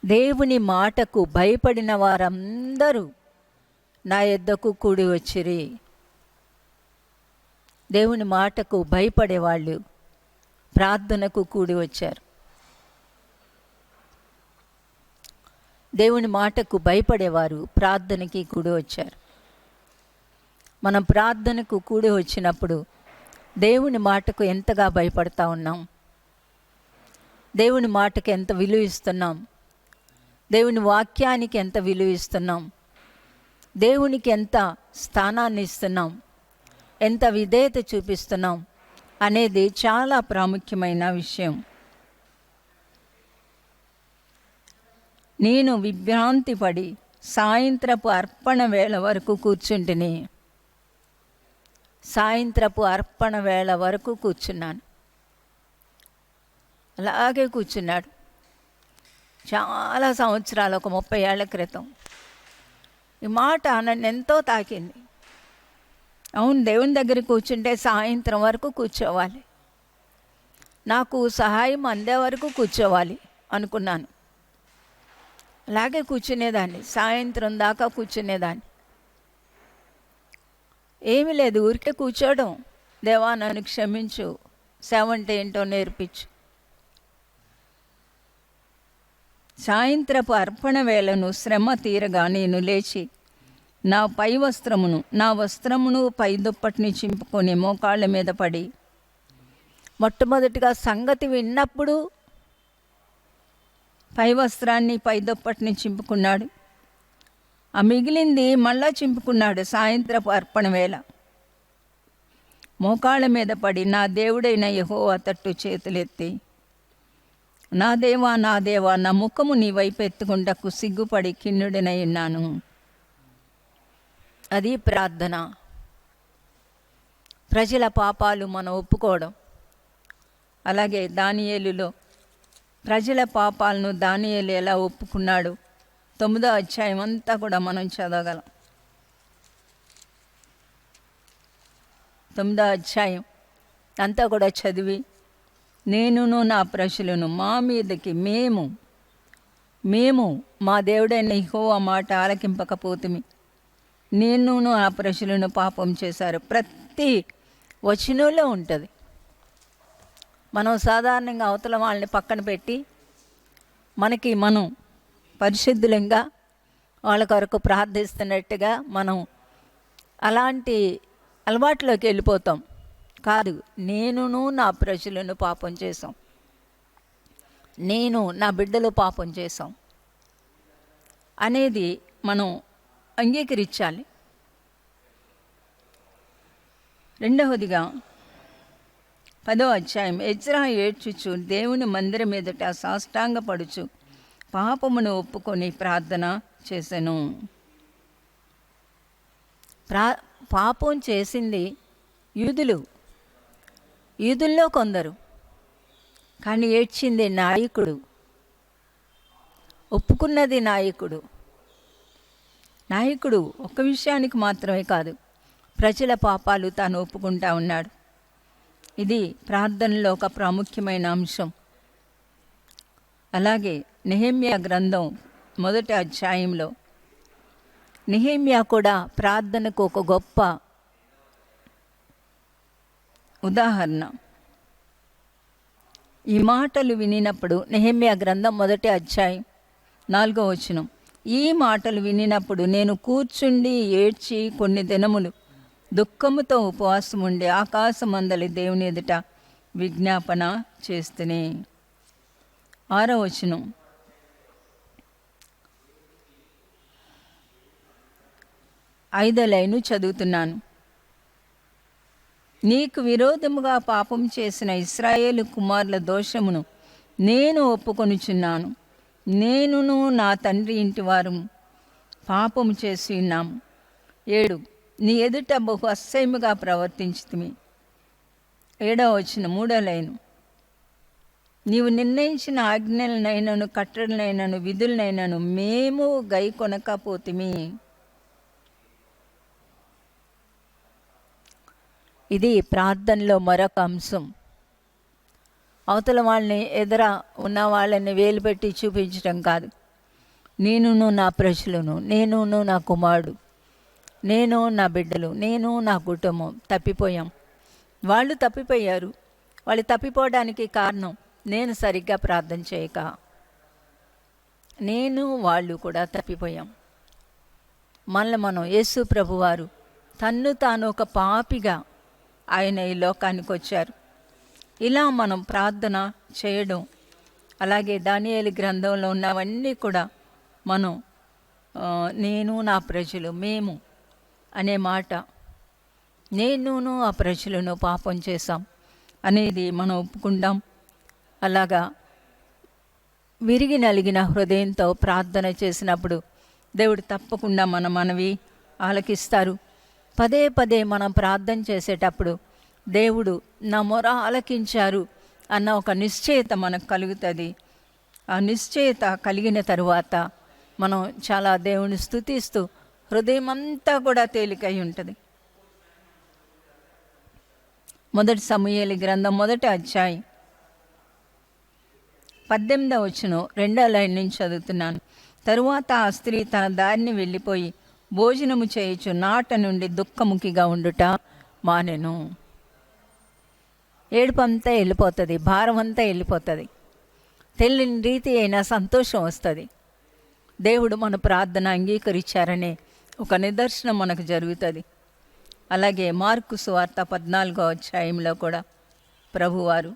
దేవుని మాటకు భయపడిన వారందరూ నా యుద్ధకు కూడి వచ్చిరి. దేవుని మాటకు భయపడేవాళ్ళు ప్రార్థనకు కూడి వచ్చారు. దేవుని మాటకు భయపడేవారు ప్రార్థనకి కూడి వచ్చారు. మనం ప్రార్థనకు కూడి వచ్చినప్పుడు దేవుని మాటకు ఎంతగా భయపడతా ఉన్నాం, దేవుని మాటకు ఎంత విలువ ఇస్తున్నాం, దేవుని వాక్యానికి ఎంత విలువ ఇస్తున్నాం, దేవునికి ఎంత స్థానాన్ని ఇస్తున్నాం, ఎంత విధేయత చూపిస్తున్నాం అనేది చాలా ప్రాముఖ్యమైన విషయం. నేను విభ్రాంతి పడి సాయంత్రపు అర్పణ వేళ వరకు కూర్చుంటిని. సాయంత్రపు అర్పణ వేళ వరకు కూర్చున్నాను. అలాగే కూర్చున్నాడు. చాలా సంవత్సరాలు, ఒక 30 ఏళ్ల క్రితం ఈ మాట నన్ను ఎంతో తాకింది. అవును, దేవుని దగ్గర కూర్చుంటే సాయంత్రం వరకు కూర్చోవాలి, నాకు సహాయం అందే వరకు కూర్చోవాలి అనుకున్నాను. అలాగే కూర్చునేదాన్ని, సాయంత్రం దాకా కూర్చునేదాన్ని. ఏమీ లేదు, ఊరికే కూర్చోవడం. దేవా నన్ను క్షమించు, సేవ అంటే ఏంటో నేర్పించు. సాయంత్రపు అర్పణ వేళను శ్రమ తీరగా నేను లేచి నా వస్త్రమును పై దుప్పటిని చింపుకొని మోకాళ్ళ మీద పడి, మొట్టమొదటిగా సంగతి విన్నప్పుడు పై వస్త్రాన్ని పై దుప్పటిని చింపుకున్నాడు. ఆ మిగిలింది మళ్ళా చింపుకున్నాడు. సాయంత్రపు అర్పణ వేళ మోకాళ్ళ మీద పడి నా దేవుడైన యెహోవా తట్టు చేతులెత్తి, నా దేవా నా దేవా, నా ముఖము నీ వైపు ఎత్తుకుంటకు సిగ్గుపడి కిన్నుడినై ఉన్నాను. అది ప్రార్థన. ప్రజల పాపాలు మనం ఒప్పుకోవడం. అలాగే దానియేలులో ప్రజల పాపాలను దానియేలు ఎలా ఒప్పుకున్నాడు 9వ అధ్యాయం అంతా కూడా మనం చదవగలం. 9వ అధ్యాయం అంతా కూడా చదివి, నేనును నా ప్రజలను మా మీదకి మేము మా దేవుడైన యెహోవా మాట ఆలకింపకపోతిమి, నేనును ఆ ప్రజలను పాపం చేశారు. ప్రతి వచనంలో ఉంటుంది. మనం సాధారణంగా అవతల వాళ్ళని పక్కన పెట్టి మనం పరిశుద్ధులంగా వాళ్ళ కొరకు ప్రార్థిస్తున్నట్టుగా మనం అలాంటి అలవాట్లోకి వెళ్ళిపోతాం. కాదు, నేనును నా ప్రజలను పాపం చేశాం, నేను నా బిడ్డలు పాపం చేశాం అనేది మనం అంగీకరించాలి. రెండవదిగా 10వ అధ్యాయం, ఎజ్రా ఏడ్చుచు దేవుని మందిరం ఎదుట సాష్టాంగపడుచు పాపమును ఒప్పుకొని ప్రార్థన చేసెను. పాపం చేసింది యూదుల్లో కొందరు, కానీ ఏడ్చింది నాయకుడు, ఒప్పుకున్నది నాయకుడు ఒక్క విషయానికి మాత్రమే కాదు, ప్రజల పాపాలు తాను ఒప్పుకుంటా ఉన్నాడు. ఇది ప్రార్థనలో ఒక ప్రాముఖ్యమైన అంశం. అలాగే నెహెమ్యా గ్రంథం 1వ అధ్యాయంలో నెహెమ్యా కూడా ప్రార్థనకు ఒక గొప్ప ఉదాహరణ. ఈ మాటలు వినినప్పుడు, నెహెమ్యా గ్రంథం 1వ అధ్యాయం 4వ వచనం. ఈ మాటలు వినినప్పుడు నేను కూర్చుండి ఏడ్చి కొన్ని దినములు దుఃఖముతో ఉపవాసం ఉండి ఆకాశమందలి దేవుని ఎదుట విజ్ఞాపన చేస్తూనే. 6వ వచనం. ఐదో లైను చదువుతున్నాను. నీకు విరోధముగా పాపం చేసిన ఇశ్రాయేలు కుమారుల దోషమును నేను ఒప్పుకొనుచున్నాను. నేనును నా తండ్రి ఇంటి వారు పాపము చేసి ఉన్నాము. 7. నీ ఎదుట బహు అసహ్యముగా ప్రవర్తించితిమి. 7వ వచనం 3వ లైను. నీవు నిర్ణయించిన ఆజ్ఞలనైనను కట్టడలైనను విధులనైనను మేము గై కొనకపోతిమి. ఇది ప్రార్థనలో మరొక అంశం. అవతల వాళ్ళని ఎదుర ఉన్న వాళ్ళని వేలు పెట్టి చూపించడం కాదు. నేనును నా ప్రజలను, నేనును నా కుమారుడు, నేను నా బిడ్డలు, నేను నా కుటుంబం తప్పిపోయాం. వాళ్ళు తప్పిపోయారు. వాళ్ళు తప్పిపోవడానికి కారణం నేను సరిగ్గా ప్రార్థన చేయక. నేను వాళ్ళు కూడా తప్పిపోయాం. మనల్ని మనం యేసు ప్రభువారు తన్ను తాను ఒక పాపిగా ఆయన ఈ లోకానికి వచ్చారు. ఇలా మనం ప్రార్థన చేయడం, అలాగే దానియేలు గ్రంథంలో ఉన్నవన్నీ కూడా మనం నేను నా ప్రజలు, మేము అనే మాట, నేనును ఆ ప్రజలను పాపం చేశాం అనేది మనం ఒప్పుకుందాం. అలాగా విరిగి నలిగిన హృదయంతో ప్రార్థన చేసినప్పుడు దేవుడు తప్పకుండా మన మనవి ఆలకిస్తారు. పదే పదే మనం ప్రార్థన చేసేటప్పుడు దేవుడు నా మొర ఆలకించారు అన్న ఒక నిశ్చయత మనకు కలుగుతుంది. ఆ నిశ్చయత కలిగిన తరువాత మనం చాలా దేవుని స్తుతిస్తూ హృదయం అంతా కూడా తేలికై ఉంటుంది. 1 సమూయేలు గ్రంథం 1వ అధ్యాయం 18వ వచనం 2వ లైన్ నుంచి చదువుతున్నాను. తరువాత ఆ స్త్రీ తన దారిని వెళ్ళిపోయి భోజనము చేయుచు నాట నుండి దుఃఖముఖిగా ఉండుట మానెను. ఏడుపంతా వెళ్ళిపోతుంది, భారం అంతా వెళ్ళిపోతుంది, తెలియని రీతి అయినా సంతోషం వస్తుంది. దేవుడు మన ప్రార్థన అంగీకరించారనే ఒక నిదర్శనం మనకు జరుగుతుంది. అలాగే మార్కు సువార్త 14వ అధ్యాయంలో కూడా ప్రభువారు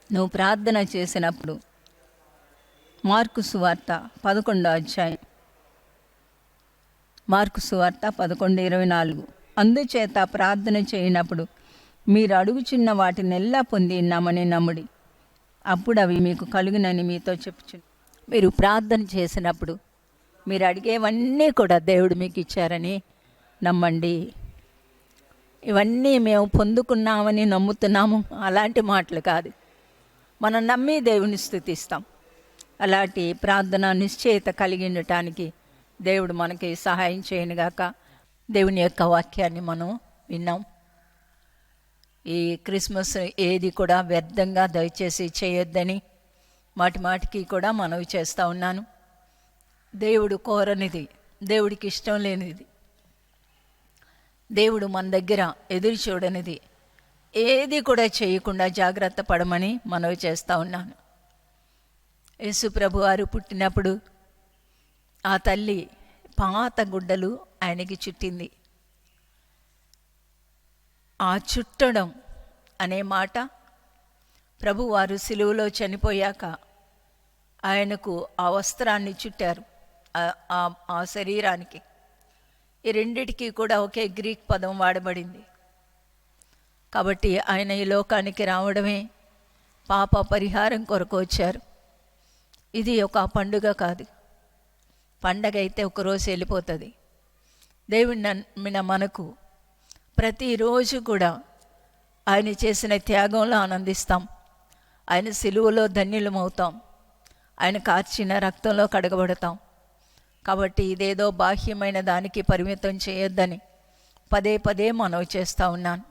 నువ్వు ప్రార్థన చేసినప్పుడు, మార్కు సువార్త 11వ అధ్యాయం, మార్కు సువార్త 11:24. అందుచేత ప్రార్థన చేయనప్పుడు మీరు అడుగుచున్న వాటినెల్లా పొంది ఉన్నామని నమ్ముడి, అప్పుడు అవి మీకు కలుగునని మీతో చెప్పుచు. మీరు ప్రార్థన చేసినప్పుడు మీరు అడిగేవన్నీ కూడా దేవుడు మీకు ఇచ్చారని నమ్మండి. ఇవన్నీ మేము పొందుకున్నామని నమ్ముతున్నాము అలాంటి మాటలు కాదు. మనం నమ్మి దేవుని స్తుతిస్తాం. అలాంటి ప్రార్థన నిశ్చయత కలిగి ఉండటానికి దేవుడు మనకి సహాయం చేయనుగాక. దేవుని యొక్క వాక్యాన్ని మనం విన్నాం. ఈ క్రిస్మస్ ఏది కూడా వ్యర్థంగా దయచేసి చేయొద్దని మాటి మాటికి కూడా మనవి చేస్తూ ఉన్నాను. దేవుడు కోరనిది, దేవుడికి ఇష్టం లేనిది, దేవుడు మన దగ్గర ఎదురు చూడనిది ఏది కూడా చేయకుండా జాగ్రత్త పడమని మనవి చేస్తూ ఉన్నాను. యేసు ప్రభు వారు పుట్టినప్పుడు ఆ తల్లి పాత గుడ్డలు ఆయనకి చుట్టింది. ఆ చుట్టడం అనే మాట ప్రభువారు సిలువలో చనిపోయాక ఆయనకు ఆ వస్త్రాన్ని చుట్టారు, ఆ శరీరానికి. ఈ రెండిటికి కూడా ఒకే గ్రీక్ పదం వాడబడింది. కాబట్టి ఆయన ఈ లోకానికి రావడమే పాప పరిహారం కొరకు వచ్చారు. ఇది ఒక పండుగ కాదు. పండగ అయితే ఒకరోజు వెళ్ళిపోతుంది. దేవుని నమ్మిన మనకు ప్రతిరోజు కూడా ఆయన చేసిన త్యాగంలో ఆనందిస్తాం. ఆయన సిలువలో ధన్యులమవుతాం. ఆయన కార్చిన రక్తంలో కడగబడతాం. కాబట్టి ఇదేదో బాహ్యమైన దానికి పరిమితం చేయొద్దని పదే పదే మనవి చేస్తూ ఉన్నాను.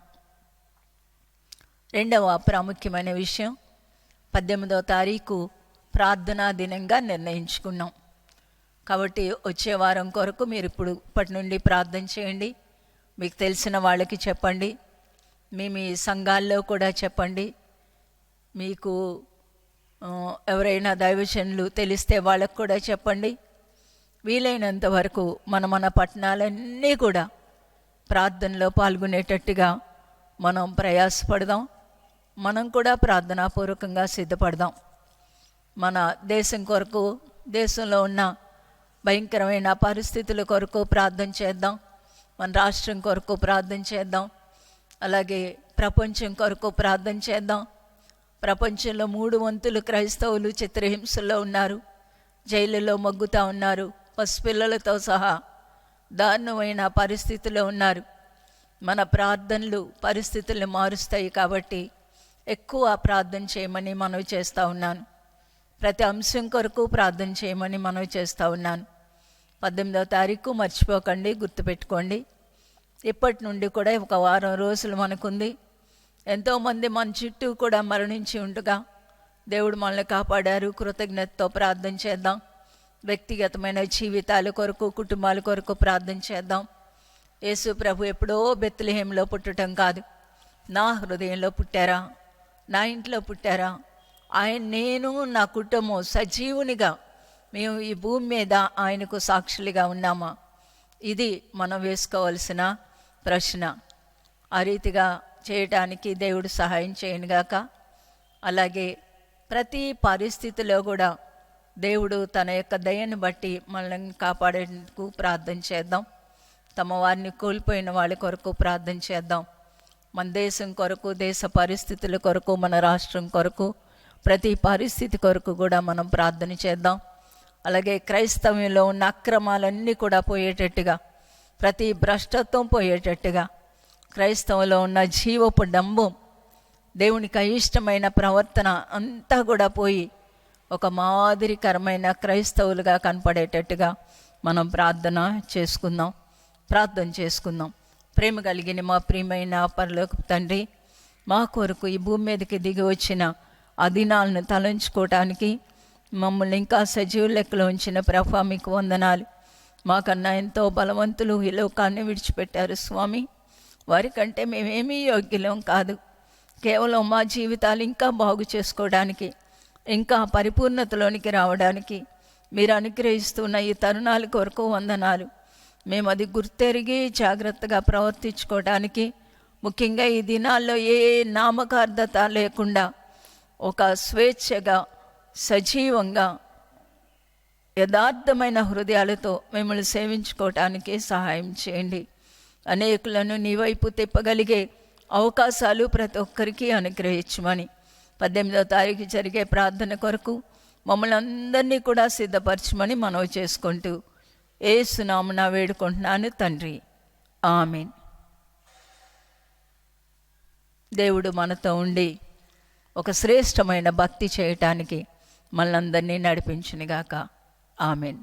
రెండవ ప్రాముఖ్యమైన విషయం, 18వ తారీఖు ప్రార్థనా దినంగా నిర్ణయించుకున్నాం. కాబట్టి వచ్చే వారం కొరకు మీరు ఇప్పటి నుండి ప్రార్థన చేయండి. మీకు తెలిసిన వాళ్ళకి చెప్పండి, మీ సంఘాల్లో కూడా చెప్పండి. మీకు ఎవరైనా దైవజనులు తెలిస్తే వాళ్ళకు కూడా చెప్పండి. వీలైనంత వరకు మన పట్టణాలన్నీ కూడా ప్రార్థనలో పాల్గొనేటట్టుగా మనం ప్రయాసపడదాం. మనం కూడా ప్రార్థనాపూర్వకంగా సిద్ధపడదాం. మన దేశం కొరకు, దేశంలో ఉన్న భయంకరమైన పరిస్థితుల కొరకు ప్రార్థన చేద్దాం. మన రాష్ట్రం కొరకు ప్రార్థన చేద్దాం. అలాగే ప్రపంచం కొరకు ప్రార్థన చేద్దాం. ప్రపంచంలో 3 వంతులు క్రైస్తవులు చిత్రహింసల్లో ఉన్నారు, జైళ్ళలో మగ్గుతూ ఉన్నారు, పసిపిల్లలతో సహా దారుణమైన పరిస్థితిలో ఉన్నారు. మన ప్రార్థనలు పరిస్థితులను మారుస్తాయి కాబట్టి ఎక్కువ ప్రార్థన చేయమని మనవి చేస్తూ ఉన్నాను. ప్రతి అంశం కొరకు ప్రార్థన చేయమని మనవి చేస్తూ ఉన్నాను. 18వ తారీఖు మర్చిపోకండి, గుర్తుపెట్టుకోండి. ఇప్పటి నుండి కూడా ఒక వారం రోజులు మనకుంది. ఎంతోమంది మన చుట్టూ కూడా మరణించి ఉండగా దేవుడు మనల్ని కాపాడారు. కృతజ్ఞతతో ప్రార్థన చేద్దాం. వ్యక్తిగతమైన జీవితాల కొరకు, కుటుంబాల కొరకు ప్రార్థన చేద్దాం. యేసు ప్రభు ఎప్పుడో బెత్లెహేంలో పుట్టడం కాదు, నా హృదయంలో పుట్టారా, నా ఇంట్లో పుట్టారా. ఆయన, నేను, నా కుటుంబం సజీవునిగా మేము ఈ భూమి మీద ఆయనకు సాక్షులుగా ఉన్నామా? ఇది మనం వేసుకోవాల్సిన ప్రశ్న. ఆ రీతిగా చేయటానికి దేవుడు సహాయం చేయనుగాక. అలాగే ప్రతి పరిస్థితిలో కూడా దేవుడు తన యొక్క దయను బట్టి మనల్ని కాపాడేందుకు ప్రార్థన చేద్దాం. తమ వారిని కోల్పోయిన వాళ్ళ కొరకు ప్రార్థన చేద్దాం. మన దేశం కొరకు, దేశ పరిస్థితుల కొరకు, మన రాష్ట్రం కొరకు, ప్రతి పరిస్థితి కొరకు కూడా మనం ప్రార్థన చేద్దాం. అలాగే క్రైస్తవ్యంలో ఉన్న అక్రమాలన్నీ కూడా పోయేటట్టుగా, ప్రతి భ్రష్టత్వం పోయేటట్టుగా, క్రైస్తవంలో ఉన్న జీవపు డంబం, దేవునికి అయిష్టమైన ప్రవర్తన అంతా కూడా పోయి ఒక మాదిరికరమైన క్రైస్తవులుగా కనపడేటట్టుగా మనం ప్రార్థన చేసుకుందాం. ప్రేమ కలిగిన మా ప్రియమైన పరలోకపు తండ్రి, మా కొరకు ఈ భూమి మీదకి దిగి వచ్చిన ఆ దినాలను తలంచుకోవటానికి మమ్మల్ని ఇంకా సజీవ లెక్కలో ఉంచిన ప్రభా మీకు వందనాలు. మాకన్నా ఎంతో బలవంతులు ఈ లోకాన్ని విడిచిపెట్టారు స్వామి. వారికంటే మేమేమీ యోగ్యులం కాదు. కేవలం మా జీవితాలు ఇంకా బాగు చేసుకోవడానికి, ఇంకా పరిపూర్ణతలోనికి రావడానికి మీరు అనుగ్రహిస్తున్న ఈ తరుణాల కొరకు వందనాలు. మేము అది గుర్తెరిగి జాగ్రత్తగా ప్రవర్తించుకోవడానికి, ముఖ్యంగా ఈ దినాల్లో ఏ నామకార్థత లేకుండా ఒక స్వేచ్ఛగా, సజీవంగా, యథార్థమైన హృదయాలతో మిమ్మల్ని సేవించుకోవటానికి సహాయం చేయండి. అనేకులను నీ వైపు తిప్పగలిగే అవకాశాలు ప్రతి ఒక్కరికి అనుగ్రహించమని 18వ తారీఖు జరిగే ప్రార్థన కొరకు మమ్మల్ని అందరినీ కూడా సిద్ధపరచమని మనవి చేసుకుంటూ యేసు నామమున వేడుకుంటున్నాను తండ్రి, ఆమేన్. దేవుడు మనతో ఉండి ఒక శ్రేష్టమైన భక్తి చేయటానికి మనందరినీ నడిపించునుగాక. ఆమేన్.